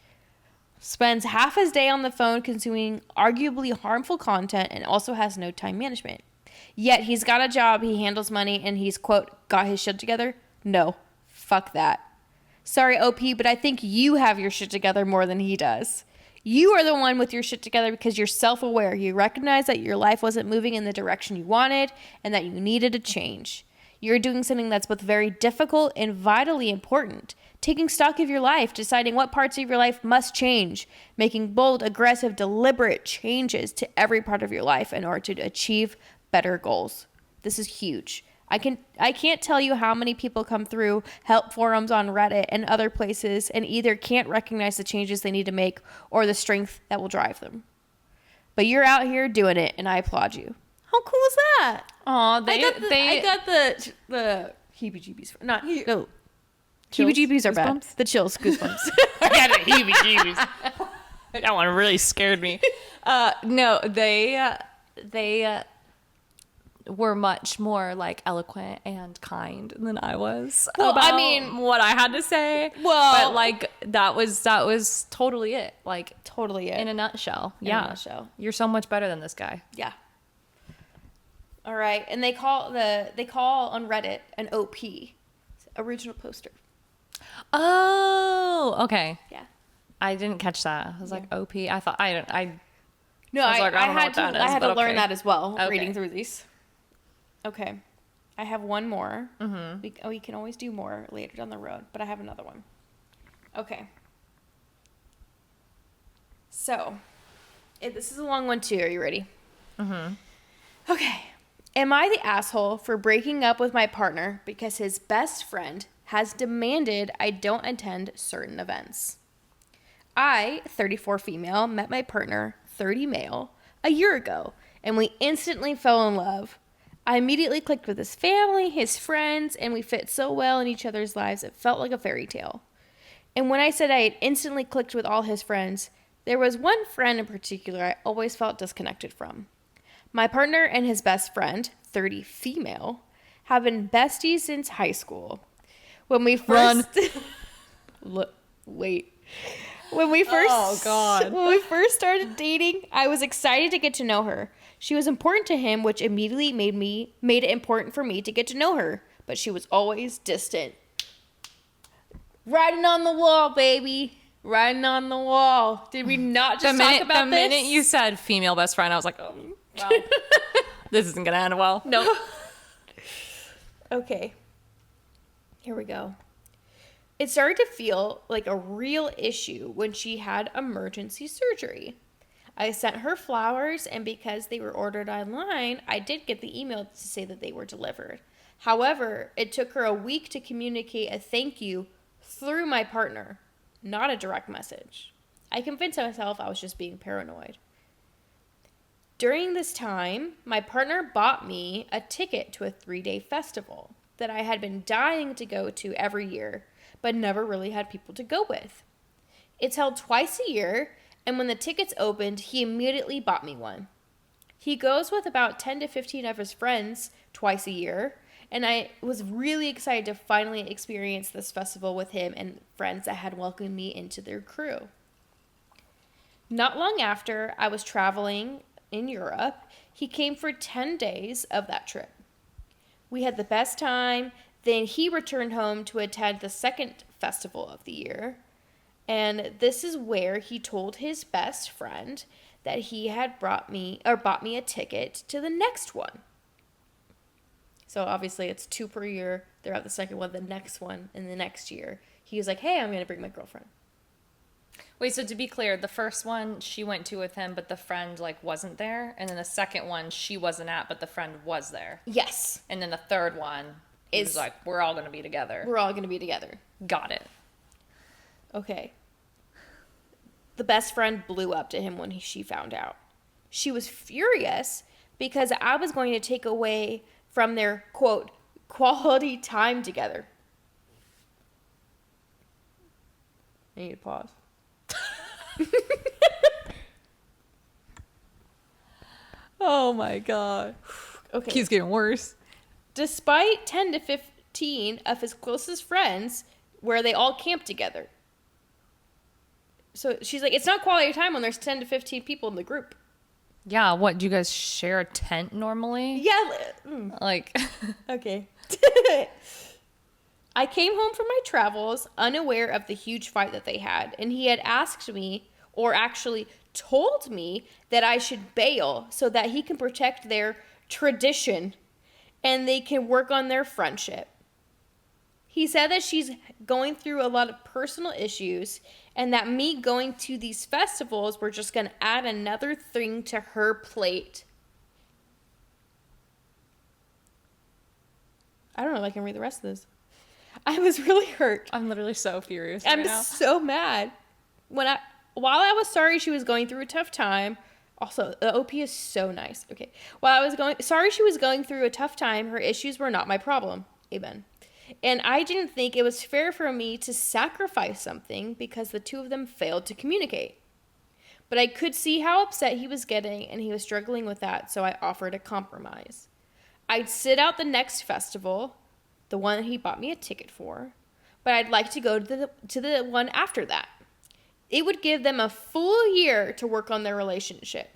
Spends half his day on the phone consuming arguably harmful content and also has no time management. Yet he's got a job, he handles money, and he's, quote, got his shit together? No. Fuck that. Sorry, OP, but I think you have your shit together more than he does. You are the one with your shit together because you're self-aware. You recognize that your life wasn't moving in the direction you wanted and that you needed a change. You're doing something that's both very difficult and vitally important. Taking stock of your life, deciding what parts of your life must change, making bold, aggressive, deliberate changes to every part of your life in order to achieve better goals. This is huge. I can't tell you how many people come through help forums on Reddit and other places and either can't recognize the changes they need to make or the strength that will drive them. But you're out here doing it, and I applaud you. How cool is that? Aw, I got the heebie-jeebies. No. Heebie-jeebies are bad. The chills, goosebumps. I got the heebie-jeebies. That one really scared me. No, they were much more like eloquent and kind than I was. Well, about I mean, what I had to say. Well, but like that was totally it. Like totally it in a nutshell. In a nutshell. You're so much better than this guy. Yeah. All right, and they call on Reddit an OP, original poster. Oh, okay. Yeah. I didn't catch that. I was like OP. I thought I No, I had to learn okay. that as well, Okay. reading through these. Okay. I have one more. Mm-hmm. We can always do more later down the road, but I have another one. Okay. So, this is a long one too. Are you ready? Mm-hmm. Okay. Am I the asshole for breaking up with my partner because his best friend has demanded I don't attend certain events? I, 34 female, met my partner, 30 male, a year ago, and we instantly fell in love. I immediately clicked with his family, his friends, and we fit so well in each other's lives it felt like a fairy tale. And when I said I had instantly clicked with all his friends, there was one friend in particular I always felt disconnected from. My partner and his best friend, 30 female, have been besties since high school. When we first... Wait. When we first started dating, I was excited to get to know her. She was important to him, which immediately made it important for me to get to know her. But she was always distant. Riding on the wall, baby. Riding on the wall. Did we not just talk about this? The minute you said female best friend, I was like, oh, well, this isn't going to end well. No. Okay. Here we go. It started to feel like a real issue when she had emergency surgery. I sent her flowers, and because they were ordered online, I did get the email to say that they were delivered. However, it took her a week to communicate a thank you through my partner, not a direct message. I convinced myself I was just being paranoid. During this time, my partner bought me a ticket to a 3-day festival that I had been dying to go to every year, but never really had people to go with. It's held twice a year, and when the tickets opened, he immediately bought me one. He goes with about 10 to 15 of his friends twice a year, and I was really excited to finally experience this festival with him and friends that had welcomed me into their crew. Not long after I was traveling in Europe, he came for 10 days of that trip. We had the best time. Then he returned home to attend the second festival of the year. And this is where he told his best friend that he had bought me a ticket to the next one. So obviously it's 2 per year. They're at the second one, the next one, and the next year. He was like, hey, I'm going to bring my girlfriend. Wait, so to be clear, the first one she went to with him, but the friend wasn't there, and then the second one she wasn't at, but the friend was there. Yes. And then the third one is like, we're all going to be together. We're all going to be together. Got it. Okay. The best friend blew up to him when she found out. She was furious because I was going to take away from their, quote, quality time together. I need to pause. Oh my god. Okay. Keeps getting worse. Despite 10 to 15 of his closest friends where they all camp together. So she's like, it's not quality time when there's 10 to 15 people in the group. Yeah, what, do you guys share a tent normally? Yeah. Okay. I came home from my travels unaware of the huge fight that they had, and he had asked me, or actually told me, that I should bail so that he can protect their tradition and they can work on their friendship. He said that she's going through a lot of personal issues and that me going to these festivals were just going to add another thing to her plate. I don't know if I can read the rest of this. I was really hurt. I'm literally so furious I'm right now. so mad. While I was sorry she was going through a tough time, also the OP is so nice. Okay. While I was sorry she was going through a tough time, her issues were not my problem. Amen. And I didn't think it was fair for me to sacrifice something because the two of them failed to communicate. But I could see how upset he was getting and he was struggling with that, so I offered a compromise. I'd sit out the next festival, the one he bought me a ticket for, but I'd like to go to the one after that. It would give them a full year to work on their relationship.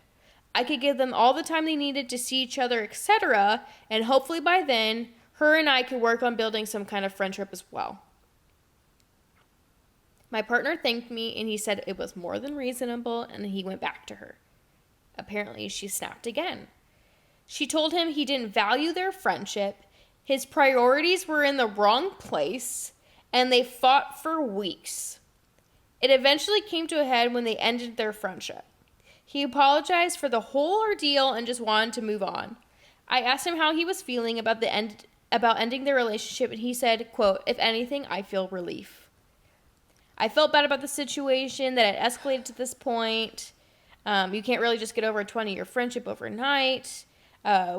I could give them all the time they needed to see each other, etc., and hopefully by then, her and I could work on building some kind of friendship as well. My partner thanked me, and he said it was more than reasonable, and he went back to her. Apparently, she snapped again. She told him he didn't value their friendship, his priorities were in the wrong place, and they fought for weeks. It eventually came to a head when they ended their friendship. He apologized for the whole ordeal and just wanted to move on. I asked him how he was feeling about ending their relationship, and he said, quote, if anything, I feel relief. I felt bad about the situation, that it escalated to this point. You can't really just get over a 20-year friendship overnight.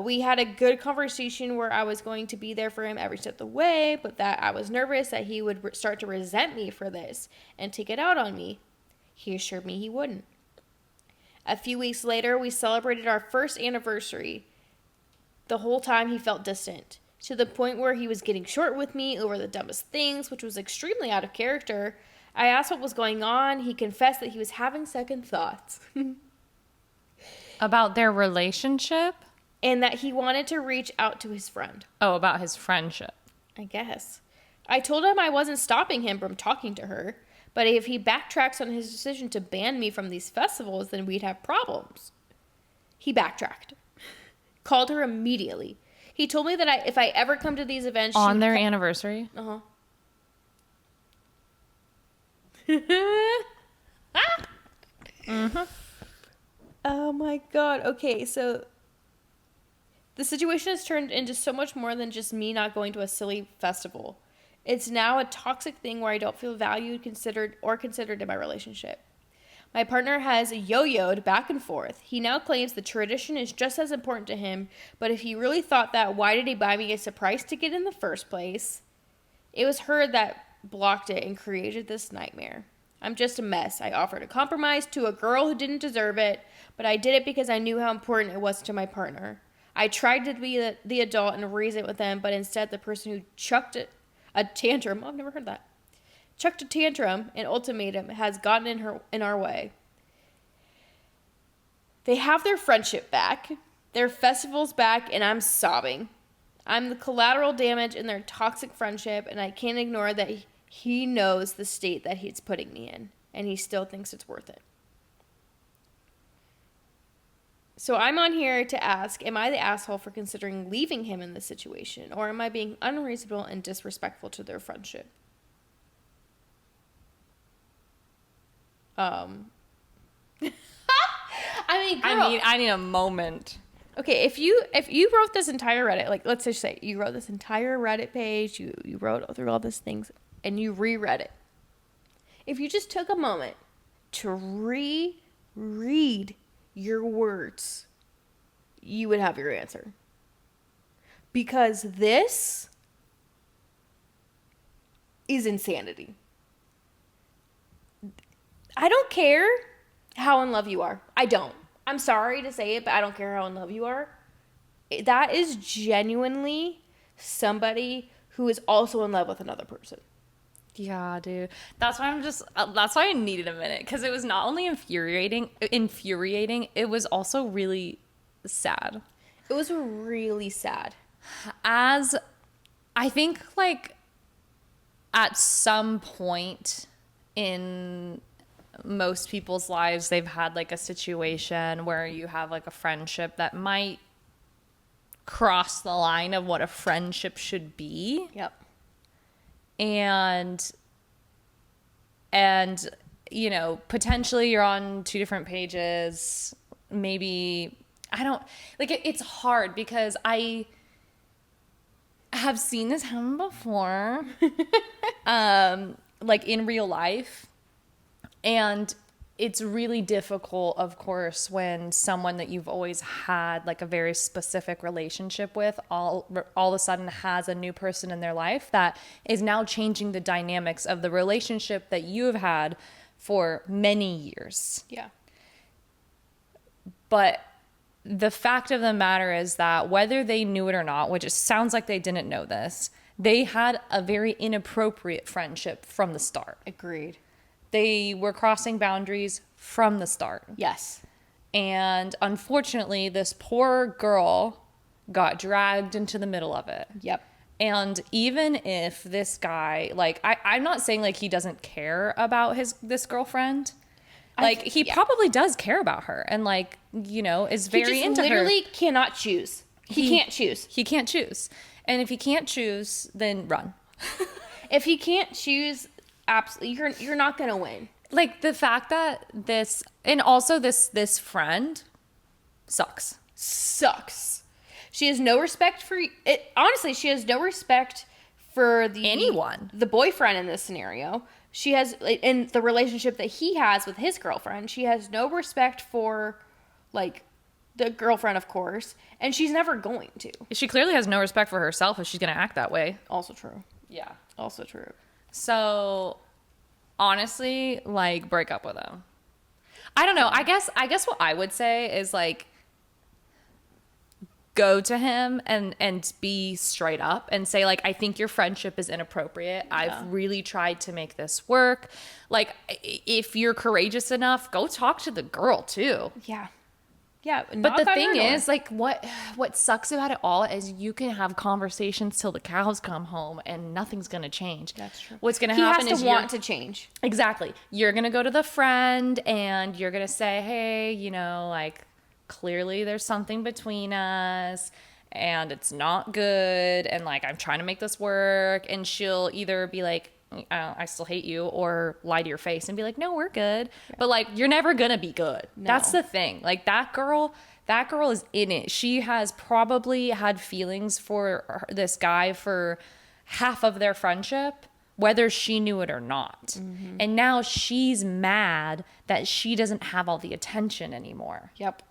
We had a good conversation where I was going to be there for him every step of the way, but that I was nervous that he would start to resent me for this and take it out on me. He assured me he wouldn't. A few weeks later, we celebrated our first anniversary. The whole time he felt distant, to the point where he was getting short with me over the dumbest things, which was extremely out of character. I asked what was going on. He confessed that he was having second thoughts. About their relationship? And that he wanted to reach out to his friend. Oh, about his friendship. I guess. I told him I wasn't stopping him from talking to her, but if he backtracks on his decision to ban me from these festivals, then we'd have problems. He backtracked. Called her immediately. He told me that if I ever come to these events... On their anniversary? Uh-huh. Mm-hmm. Oh my God. Okay, so the situation has turned into so much more than just me not going to a silly festival. It's now a toxic thing where I don't feel valued, considered in my relationship. My partner has yo-yoed back and forth. He now claims the tradition is just as important to him, but if he really thought that, why did he buy me a surprise ticket in the first place? It was her that blocked it and created this nightmare. I'm just a mess. I offered a compromise to a girl who didn't deserve it, but I did it because I knew how important it was to my partner. I tried to be the adult and reason it with them, but instead the person who chucked a tantrum, I've never heard that, chucked a tantrum and ultimatum has gotten in our way. They have their friendship back, their festivals back, and I'm sobbing. I'm the collateral damage in their toxic friendship, and I can't ignore that he knows the state that he's putting me in, and he still thinks it's worth it. So I'm on here to ask, am I the asshole for considering leaving him in this situation, or am I being unreasonable and disrespectful to their friendship? I mean, girl. I need a moment. Okay, if you wrote this entire Reddit, like let's just say you wrote this entire Reddit page, you wrote through all these things, and you reread it. If you just took a moment to reread your words, you would have your answer. Because this is insanity. I don't care how in love you are. I don't. I'm sorry to say it, but I don't care how in love you are. That is genuinely somebody who is also in love with another person. Yeah, dude. That's why that's why I needed a minute, because it was not only infuriating, it was also really sad. It was really sad. As I think, like, at some point in most people's lives, they've had like a situation where you have like a friendship that might cross the line of what a friendship should be. Yep. And you know, potentially you're on two different pages. Maybe it's hard because I have seen this happen before, like in real life. And it's really difficult, of course, when someone that you've always had like a very specific relationship with all of a sudden has a new person in their life that is now changing the dynamics of the relationship that you have had for many years. Yeah. But the fact of the matter is that whether they knew it or not, which it sounds like they didn't know this, they had a very inappropriate friendship from the start. Agreed. They were crossing boundaries from the start. Yes. And unfortunately, this poor girl got dragged into the middle of it. Yep. And even if this guy, like, I'm not saying like he doesn't care about this girlfriend. Like, he probably does care about her and, like, you know, is very into her. He literally cannot choose. He can't choose. He can't choose. And if he can't choose, then run. If he can't choose, absolutely, you're not gonna win. Like, the fact that this friend sucks. She has no respect for it. Honestly, she has no respect for anyone. The boyfriend in this scenario. She has, in the relationship that he has with his girlfriend, she has no respect for, like, the girlfriend, of course, and she's never going to. She clearly has no respect for herself if she's gonna act that way. Also true. Yeah. Also true. So, honestly, like, break up with him. I don't know. I guess what I would say is, like, go to him and be straight up and say, like, I think your friendship is inappropriate. Yeah. I've really tried to make this work. Like, if you're courageous enough, go talk to the girl, too. Yeah. Yeah. But the thing is, like, what sucks about it all is you can have conversations till the cows come home and nothing's going to change. That's true. What's going to happen is he has to want to change. Exactly. You're going to go to the friend and you're going to say, hey, you know, like, clearly there's something between us and it's not good. And, like, I'm trying to make this work. And she'll either be like, I still hate you, or lie to your face and be like, no, we're good. Yeah. But like, you're never gonna be good. No. That's the thing. Like that girl is in it. She has probably had feelings for this guy for half of their friendship, whether she knew it or not. Mm-hmm. And now she's mad that she doesn't have all the attention anymore. Yep.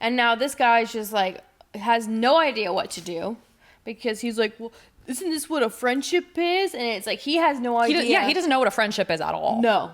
And now this guy's just like, has no idea what to do, because he's like, well, isn't this what a friendship is? And it's like, he has no idea. He doesn't know what a friendship is at all. No.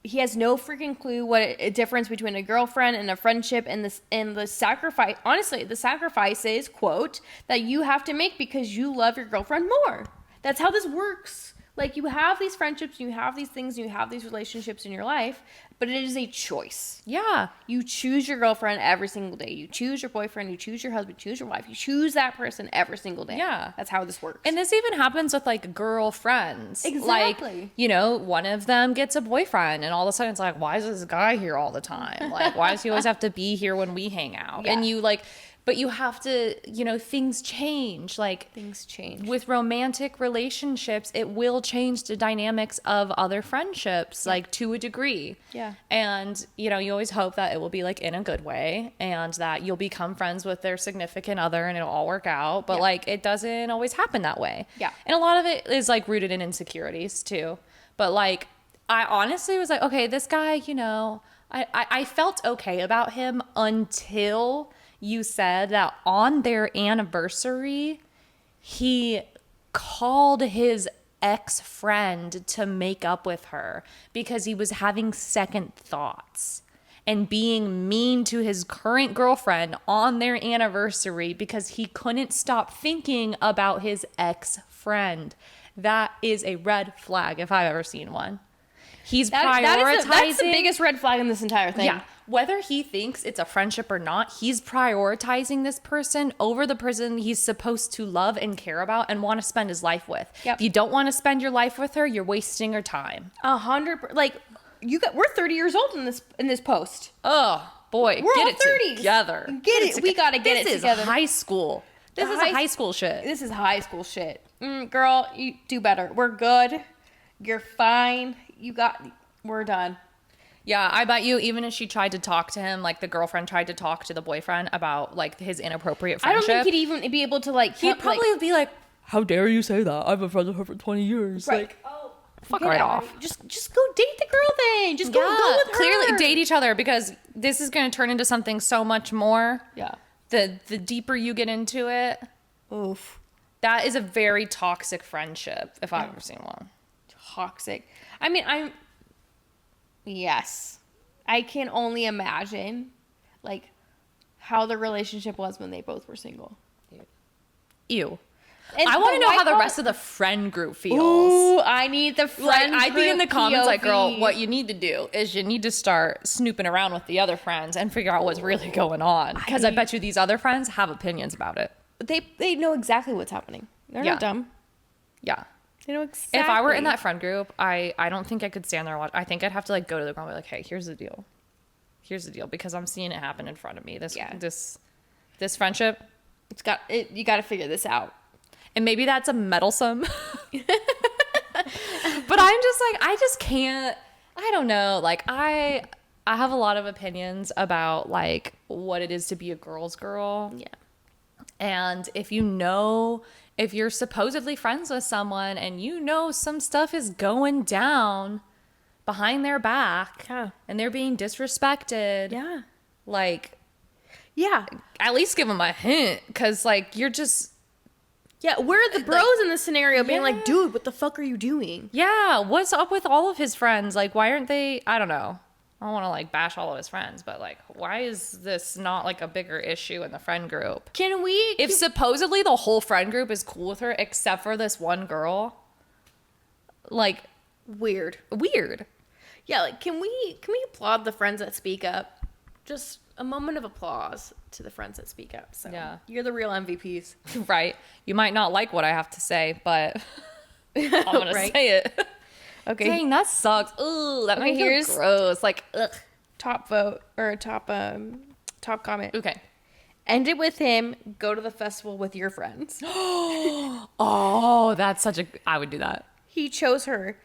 He has no freaking clue what a difference between a girlfriend and a friendship, and the sacrifice. Honestly, the sacrifice is, quote, that you have to make because you love your girlfriend more. That's how this works. Like, you have these friendships, you have these things, you have these relationships in your life, but it is a choice. Yeah. You choose your girlfriend every single day. You choose your boyfriend, you choose your husband, you choose your wife. You choose that person every single day. Yeah. That's how this works. And this even happens with, like, girlfriends. Exactly. Like, you know, one of them gets a boyfriend, and all of a sudden it's like, why is this guy here all the time? Like, why does he always have to be here when we hang out? Yeah. And you, like... But you have to, you know, things change. Like, things change. With romantic relationships, it will change the dynamics of other friendships, like, to a degree. Yeah. And, you know, you always hope that it will be, like, in a good way, and that you'll become friends with their significant other and it'll all work out. But, like, it doesn't always happen that way. Yeah. And a lot of it is, like, rooted in insecurities, too. But, like, I honestly was like, okay, this guy, you know, I felt okay about him until... You said that on their anniversary, he called his ex-friend to make up with her because he was having second thoughts and being mean to his current girlfriend on their anniversary because he couldn't stop thinking about his ex-friend. That is a red flag if I've ever seen one. He's prioritizing... That's the biggest red flag in this entire thing. Yeah. Whether he thinks it's a friendship or not, he's prioritizing this person over the person he's supposed to love and care about and want to spend his life with. Yep. If you don't want to spend your life with her, you're wasting her time. 100%. Like, we're 30 years old in this post. Oh, boy. We're get all it 30s. together. Get it. We got to get it together. This is high school. This is high school shit. This is high school shit. Girl, you do better. We're good. You're fine. We're done. Yeah, I bet you even if she tried to talk to him, like the girlfriend tried to talk to the boyfriend about like his inappropriate friendship. I don't think he'd even be able to like... He'd probably be like, how dare you say that? I've been friends with her for 20 years. Right. Like, oh, fuck right off. Just go date the girl then. Just go with her. Clearly date each other, because this is going to turn into something so much more. Yeah. The deeper you get into it. Oof. That is a very toxic friendship if I've ever seen one. Toxic. I mean, yes, I can only imagine, like, how the relationship was when they both were single. Ew. And I want to know how the rest of the friend group feels. Ooh, I need the friend group I'd be in the comments POV. like, girl, what you need to do is you need to start snooping around with the other friends and figure out what's really going on. Because I bet you these other friends have opinions about it. They know exactly what's happening. They're not dumb. Yeah. They know exactly. If I were in that friend group, I don't think I could stand there and watch. I think I'd have to like go to the girl and be like, hey, here's the deal. Here's the deal, because I'm seeing it happen in front of me. This friendship, you got to figure this out. And maybe that's a meddlesome. But I'm just like, I just can't. I don't know. Like I have a lot of opinions about like what it is to be a girl's girl. Yeah. And if you're supposedly friends with someone and you know some stuff is going down behind their back, and they're being disrespected, like, at least give them a hint, because like you're just, we're the bros in this scenario being like, dude, what the fuck are you doing? Yeah, what's up with all of his friends? Like, why aren't they? I don't know. I don't want to like bash all of his friends, but like, why is this not like a bigger issue in the friend group? If supposedly the whole friend group is cool with her except for this one girl, like, weird. Yeah, like, can we applaud the friends that speak up? Just a moment of applause to the friends that speak up. So you're the real MVPs. Right. You might not like what I have to say, but I'm gonna say it. Okay. Dang, that sucks. Ooh, that makes me feel gross. Like, ugh. Top vote or top comment. Okay. End it with him. Go to the festival with your friends. Oh, that's I would do that. he chose her.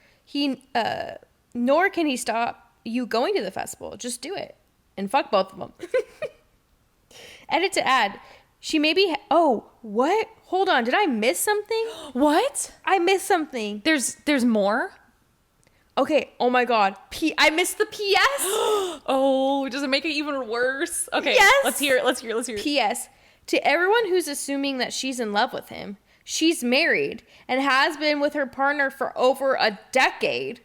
Nor can he stop you going to the festival. Just do it. And fuck both of them. Edit to add. She may be... Oh, what? Hold on. Did I miss something? What? I missed something. There's more? Okay. Oh my God. I missed the P.S. Oh, does it make it even worse? Okay. Yes. Let's hear it. P.S. To everyone who's assuming that she's in love with him, she's married and has been with her partner for over a decade.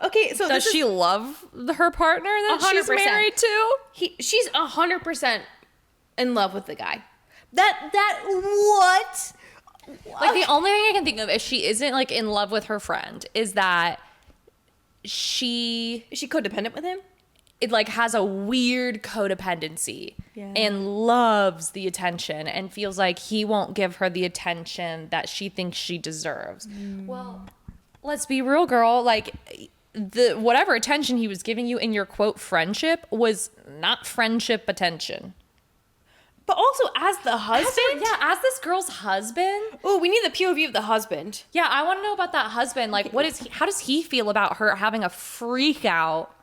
Okay, so does she love her partner that 100%. She's married to? She's 100% in love with the guy. What? Like, the only thing I can think of is she isn't, like, in love with her friend is that is she codependent with him? It, like, has a weird codependency yeah. and loves the attention and feels like he won't give her the attention that she thinks she deserves. Well, let's be real, girl. Like, the whatever attention he was giving you in your, quote, friendship was not friendship attention. But also as the husband? As this girl's husband. Oh, we need the POV of the husband. Yeah, I want to know about that husband. Like, how does he feel about her having a freak out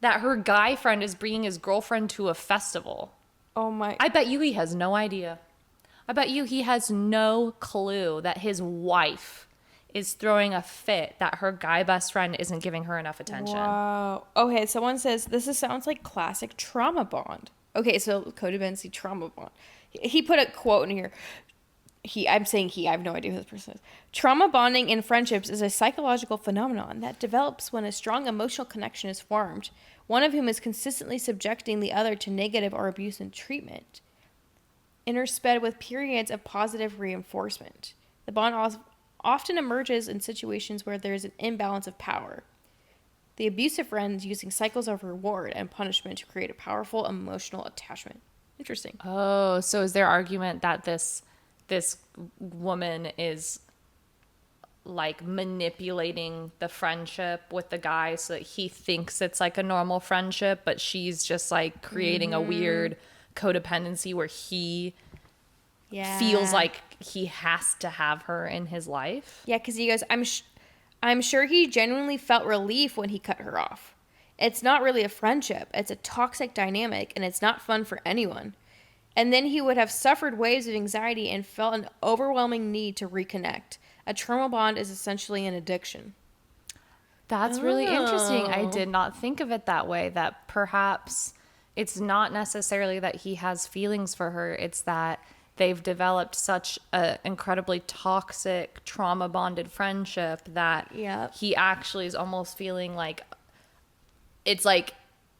that her guy friend is bringing his girlfriend to a festival? Oh my. I bet you he has no idea. I bet you he has no clue that his wife is throwing a fit that her guy best friend isn't giving her enough attention. Wow. Okay, someone says, sounds like classic trauma bond. Okay, so codependency trauma bond. He put a quote in here. I'm saying I have no idea who this person is. Trauma bonding in friendships is a psychological phenomenon that develops when a strong emotional connection is formed, one of whom is consistently subjecting the other to negative or abusive treatment, intersped with periods of positive reinforcement. The bond often emerges in situations where there is an imbalance of power. The abusive friend using cycles of reward and punishment to create a powerful emotional attachment. Interesting. Oh, so is their argument that this woman is like manipulating the friendship with the guy so that he thinks it's like a normal friendship, but she's just like creating a weird codependency where he feels like he has to have her in his life? Yeah, because he goes, I'm sure he genuinely felt relief when he cut her off. It's not really a friendship. It's a toxic dynamic, and it's not fun for anyone. And then he would have suffered waves of anxiety and felt an overwhelming need to reconnect. A trauma bond is essentially an addiction. That's really interesting. I did not think of it that way, that perhaps it's not necessarily that he has feelings for her. It's that they've developed such an incredibly toxic, trauma-bonded friendship that he actually is almost feeling like it's like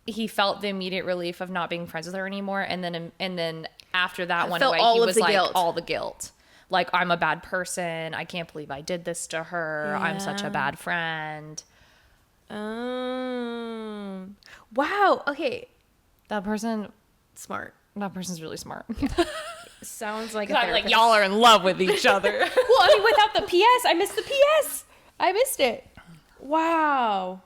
he felt the immediate relief of not being friends with her anymore, and then after that went away, he was like all the guilt. Like, I'm a bad person. I can't believe I did this to her. Yeah. I'm such a bad friend. Wow. Okay. That person, smart. That person's really smart. Sounds like like y'all are in love with each other. Well, I mean, without the PS, I missed the PS. I missed it. Wow.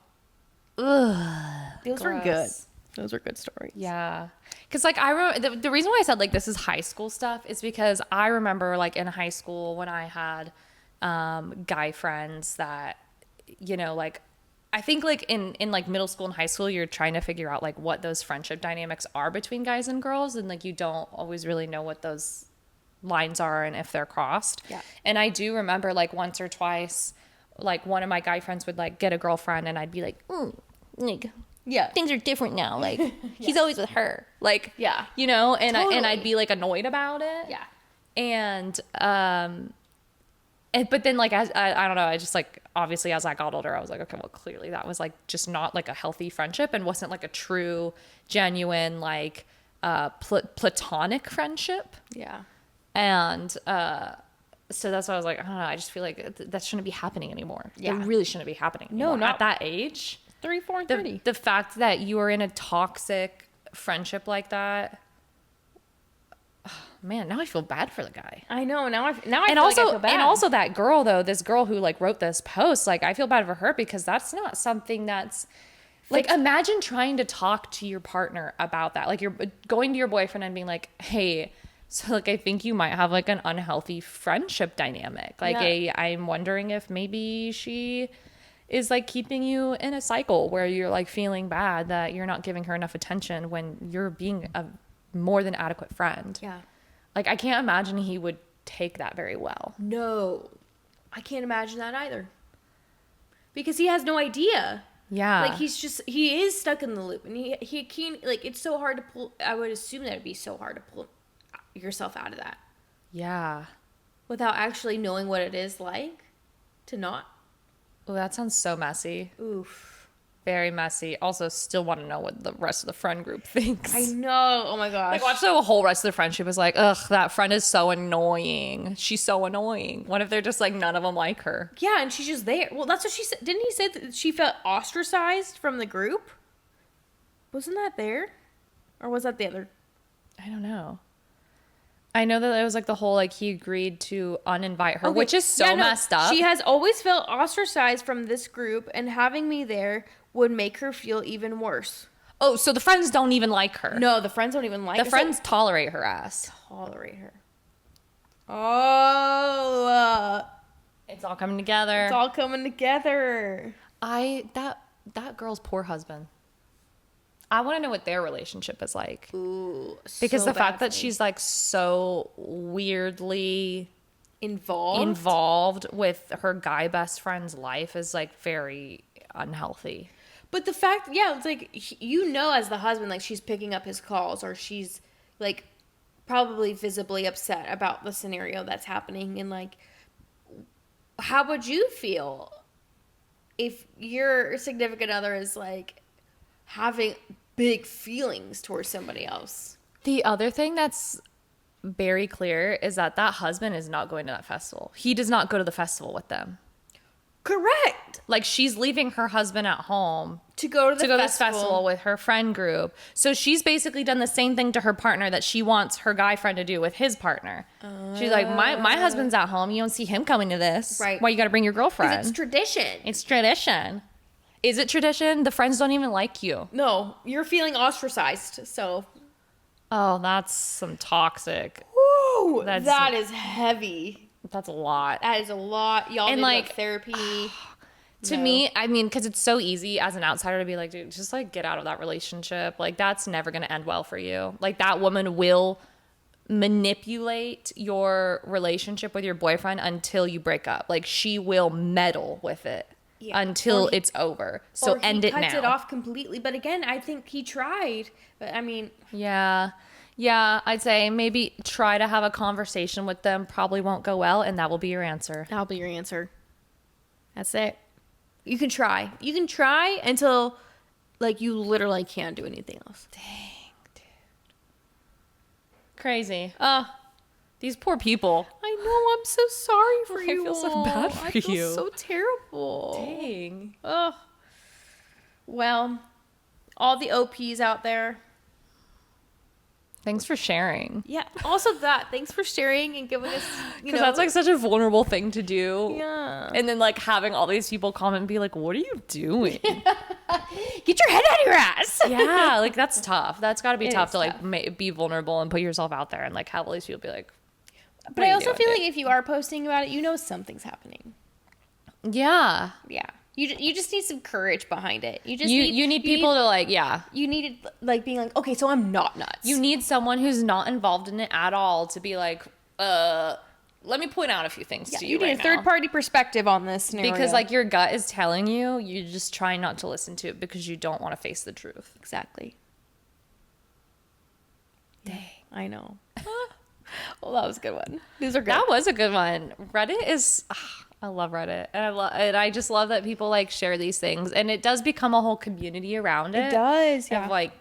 Ugh. Those were good. Those were good stories. Yeah. Because, like, I remember the reason why I said, like, this is high school stuff is because I remember, like, in high school when I had guy friends that, you know, like, I think, like, in like, middle school and high school, you're trying to figure out, like, what those friendship dynamics are between guys and girls. And, like, you don't always really know what those lines are and if they're crossed. Yeah. And I do remember, like, once or twice, like, one of my guy friends would, like, get a girlfriend and I'd be like, like, yeah, things are different now. Like, he's always with her. Like, yeah, you know, and totally. I'd be like annoyed about it. Yeah. And but then, like, as I don't know, I just, like, obviously as I got older, I was like, okay, well, clearly that was, like, just not, like, a healthy friendship and wasn't, like, a true, genuine, like, platonic friendship. Yeah. And so that's why I was like, I don't know, I just feel like that shouldn't be happening anymore. Yeah. It really shouldn't be happening anymore. No, not at that age. 3, 4, and 30. The fact that you are in a toxic friendship like that, man, now I feel bad for the guy. I know. Now I and feel also, like I feel bad. And also that girl, though, this girl who, like, wrote this post, like, I feel bad for her because that's not something that's, like, imagine trying to talk to your partner about that. Like, you're going to your boyfriend and being like, hey, So like, I think you might have like an unhealthy friendship dynamic. Like I'm wondering if maybe she is like keeping you in a cycle where you're like feeling bad that you're not giving her enough attention when you're being a more than adequate friend. Yeah. Like, I can't imagine he would take that very well. No, I can't imagine that either. Because he has no idea. Yeah. Like, he is stuck in the loop. And he can't, like, it's so hard to pull. I would assume that it'd be so hard to pull yourself out of that. Yeah. Without actually knowing what it is like to not. Oh, that sounds so messy. Oof. Very messy. Also, still want to know what the rest of the friend group thinks. I know. Oh my gosh. Like, watch the whole rest of the friendship is like, ugh, that friend is so annoying. She's so annoying. What if they're just like, none of them like her? Yeah, and she's just there. Well, that's what she said. Didn't he say that she felt ostracized from the group? Wasn't that there? Or was that the other? I don't know. I know that it was like the whole, like, he agreed to uninvite her, which is so messed up. She has always felt ostracized from this group, and having me there would make her feel even worse. Oh, so the friends don't even like her. No, the friends don't even like her. The friends tolerate her ass. Tolerate her. Oh. It's all coming together. It's all coming together. That girl's poor husband. I want to know what their relationship is like. Ooh. Because so the fact that she's like so weirdly involved with her guy best friend's life is like very unhealthy. But the fact, yeah, it's like, you know, as the husband, like, she's picking up his calls, or she's like probably visibly upset about the scenario that's happening. And like, how would you feel if your significant other is like having big feelings towards somebody else? The other thing that's very clear is that husband is not going to that festival. He does not go to the festival with them. Correct. Like, she's leaving her husband at home to go to this festival with her friend group. So she's basically done the same thing to her partner that she wants her guy friend to do with his partner. She's like, my husband's at home. You don't see him coming to this. Right. Why you got to bring your girlfriend? It's tradition. It's tradition. Is it tradition? The friends don't even like you. No, you're feeling ostracized. So. Oh, that's some toxic. Woo! That is heavy. That's a lot. That is a lot. Y'all did like therapy. To me, I mean, because it's so easy as an outsider to be like, dude, just like get out of that relationship. Like, that's never going to end well for you. Like, that woman will manipulate your relationship with your boyfriend until you break up. Like, she will meddle with it until it's over. So end it now. Or he cuts it off completely. But again, I think he tried. But I mean. Yeah. Yeah, I'd say maybe try to have a conversation with them. Probably won't go well, and that will be your answer. That'll be your answer. That's it. You can try. You can try until, like, you literally can't do anything else. Dang, dude. Crazy. These poor people. I know. I'm so sorry for you. I feel so bad for you. I feel so terrible. Dang. Well, all the OPs out there. Thanks for sharing. Yeah. Also thanks for sharing and giving us, because that's like such a vulnerable thing to do. Yeah. And then like having all these people comment and be like, what are you doing? Get your head out of your ass. Yeah. Like, that's tough. That's got to be tough to tough. like be vulnerable and put yourself out there and like have all these people be like, but I also feel like if you are posting about it, something's happening. Yeah. Yeah. You just need some courage behind it. You need people to like, yeah. You need like being like, okay, so I'm not nuts. You need someone who's not involved in it at all to be like, let me point out a few things to you right now. You need a third-party perspective on this scenario. Because like your gut is telling you, you just try not to listen to it because you don't want to face the truth. Exactly. Dang. I know. Well, that was a good one. These are good. That was a good one. Reddit is... I love Reddit, and I just love that people like share these things, and it does become a whole community around it. It does, yeah. Of like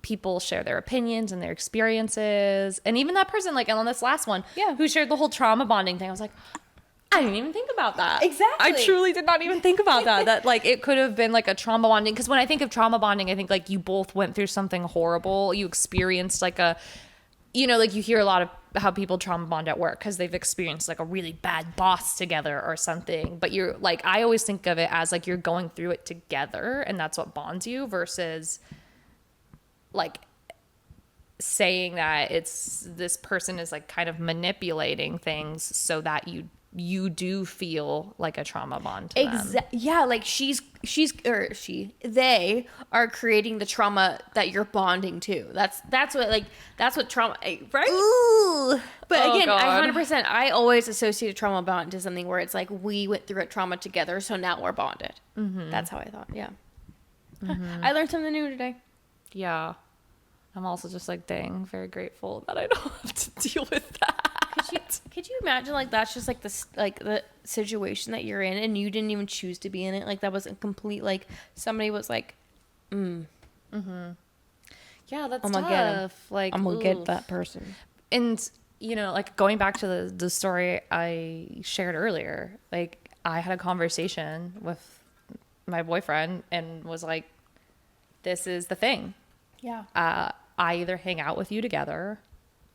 people share their opinions and their experiences, and even that person like on this last one, who shared the whole trauma bonding thing. I was like, I didn't even think about that. Exactly, I truly did not even think about that. That like it could have been like a trauma bonding, because when I think of trauma bonding, I think like you both went through something horrible. You experienced like a, like you hear a lot of how people trauma bond at work because they've experienced like a really bad boss together or something. But you're like, I always think of it as like you're going through it together and that's what bonds you, versus like saying that it's this person is like kind of manipulating things so that you do feel like a trauma bond to them. Yeah, like they are creating the trauma that you're bonding to. That's what trauma, right? Ooh. But again, God. I 100%, I always associate a trauma bond to something where it's like we went through a trauma together, so now we're bonded. That's how I thought. Yeah. I learned something new today. Yeah. I'm also just like, dang, very grateful that I don't have to deal with that. Could you imagine like that's just like this like the situation that you're in and you didn't even choose to be in it? Like that was a complete like somebody was like, Yeah, that's I'm tough. gonna get him. Like I'm gonna get that person. And you know, like going back to the story I shared earlier, like I had a conversation with my boyfriend and was like, this is the thing. Yeah. I either hang out with you together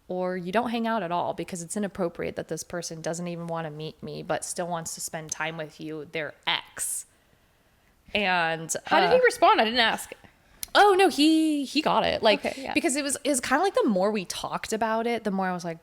or you don't hang out at all because it's inappropriate that this person doesn't even want to meet me but still wants to spend time with you, their ex. And how did he respond? I didn't ask. Oh no, he got it. Like, okay, yeah. because it was kind of like the more we talked about it, the more I was like,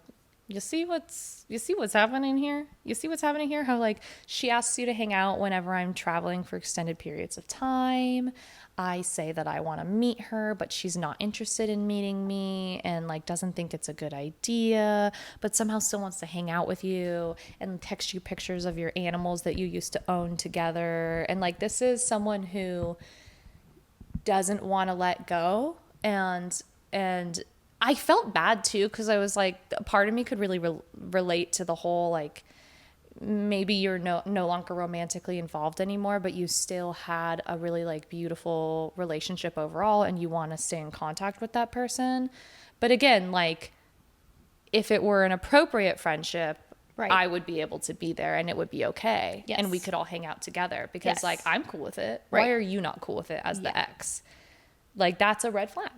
you see what's happening here? You see what's happening here? How like she asks you to hang out whenever I'm traveling for extended periods of time. I say that I want to meet her, but she's not interested in meeting me and like doesn't think it's a good idea, but somehow still wants to hang out with you and text you pictures of your animals that you used to own together. And like this is someone who doesn't want to let go, and I felt bad too because I was like, a part of me could really relate to the whole like maybe you're no longer romantically involved anymore, but you still had a really like beautiful relationship overall and you want to stay in contact with that person. But again, like if it were an appropriate friendship, right, I would be able to be there and it would be okay. Yes. And we could all hang out together because yes, like I'm cool with it. Right. Why are you not cool with it as the ex? Like that's a red flag.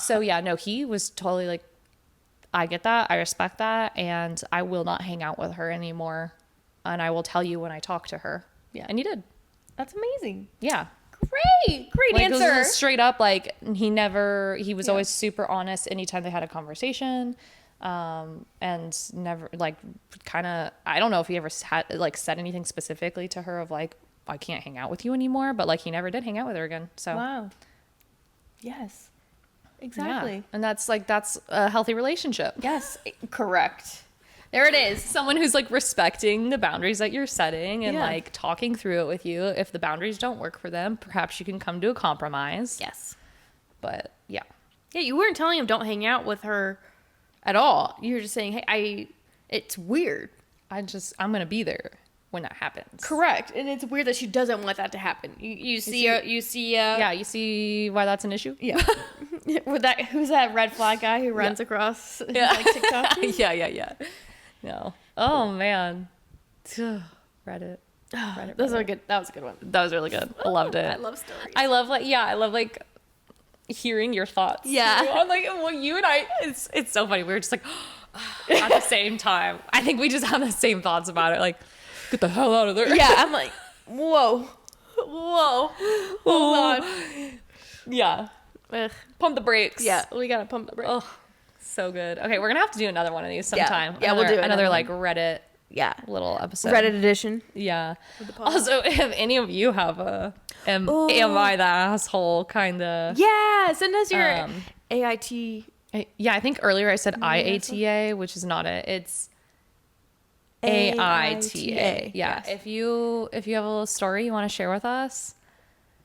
So yeah, no, he was totally like, I get that. I respect that. And I will not hang out with her anymore. And I will tell you when I talk to her. Yeah. And he did. That's amazing. Yeah. Great like, answer. It was straight up, like he was always super honest anytime they had a conversation. And never like kind of, I don't know if he ever had like said anything specifically to her of like, I can't hang out with you anymore, but like he never did hang out with her again. So wow. Yes, exactly. Yeah. And that's a healthy relationship. Yes. Correct. There it is. Someone who's like respecting the boundaries that you're setting and like talking through it with you. If the boundaries don't work for them, perhaps you can come to a compromise. Yes. But yeah. Yeah. You weren't telling him don't hang out with her at all. You were just saying, hey, it's weird. I'm going to be there when that happens. Correct. And it's weird that she doesn't want that to happen. You see why that's an issue? Yeah. Who's that red flag guy who runs across like TikTok? Yeah. No. Oh man. Reddit. That was a good one. That was really good. I loved it. I love stories. I love hearing your thoughts. Yeah. I'm like, well, you and I, it's so funny. We were just like at the same time. I think we just have the same thoughts about it. Like, get the hell out of there. Yeah. I'm like, whoa. Hold on. Yeah. Ugh. Pump the brakes. Yeah. We got to pump the brakes. Oh, so good. Okay. We're going to have to do another one of these sometime. Yeah. We'll do another like Reddit. Yeah. Little episode. Reddit edition. Yeah. Also, if any of you have am I the asshole kind of. Yeah. Send us your AIT. Yeah. I think earlier I said IATA, which is not it. It's AITA. Yeah. Yes. If you have a little story you want to share with us,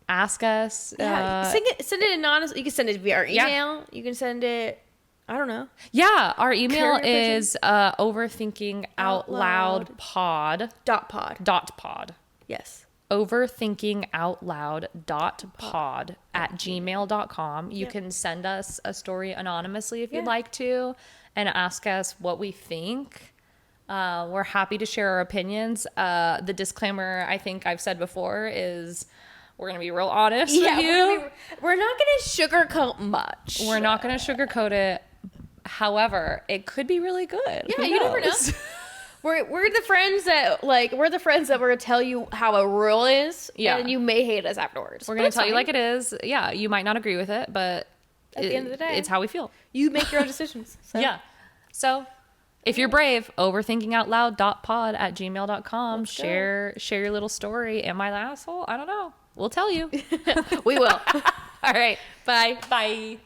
ask us. Yeah. Send it anonymous. You can send it via our email. Yeah. You can send it. I don't know. Yeah, our email is overthinkingoutloudpod. .pod. Yes. overthinkingoutloud.pod at gmail.com. You can send us a story anonymously if you'd like to and ask us what we think. We're happy to share our opinions. The disclaimer I think I've said before is we're going to be real honest with you. We're not going to sugarcoat much. We're not going to sugarcoat it. However, it could be really good. Yeah, you never know. We're the friends that we're going to tell you how a rule is, and you may hate us afterwards. We're going to tell you like it is. Yeah, you might not agree with it, but At the end of the day, it's how we feel. You make your own decisions. So. Yeah. So if you're brave, overthinkingoutloud.pod@gmail.com. Share your little story. Am I the asshole? I don't know. We'll tell you. We will. All right. Bye. Bye.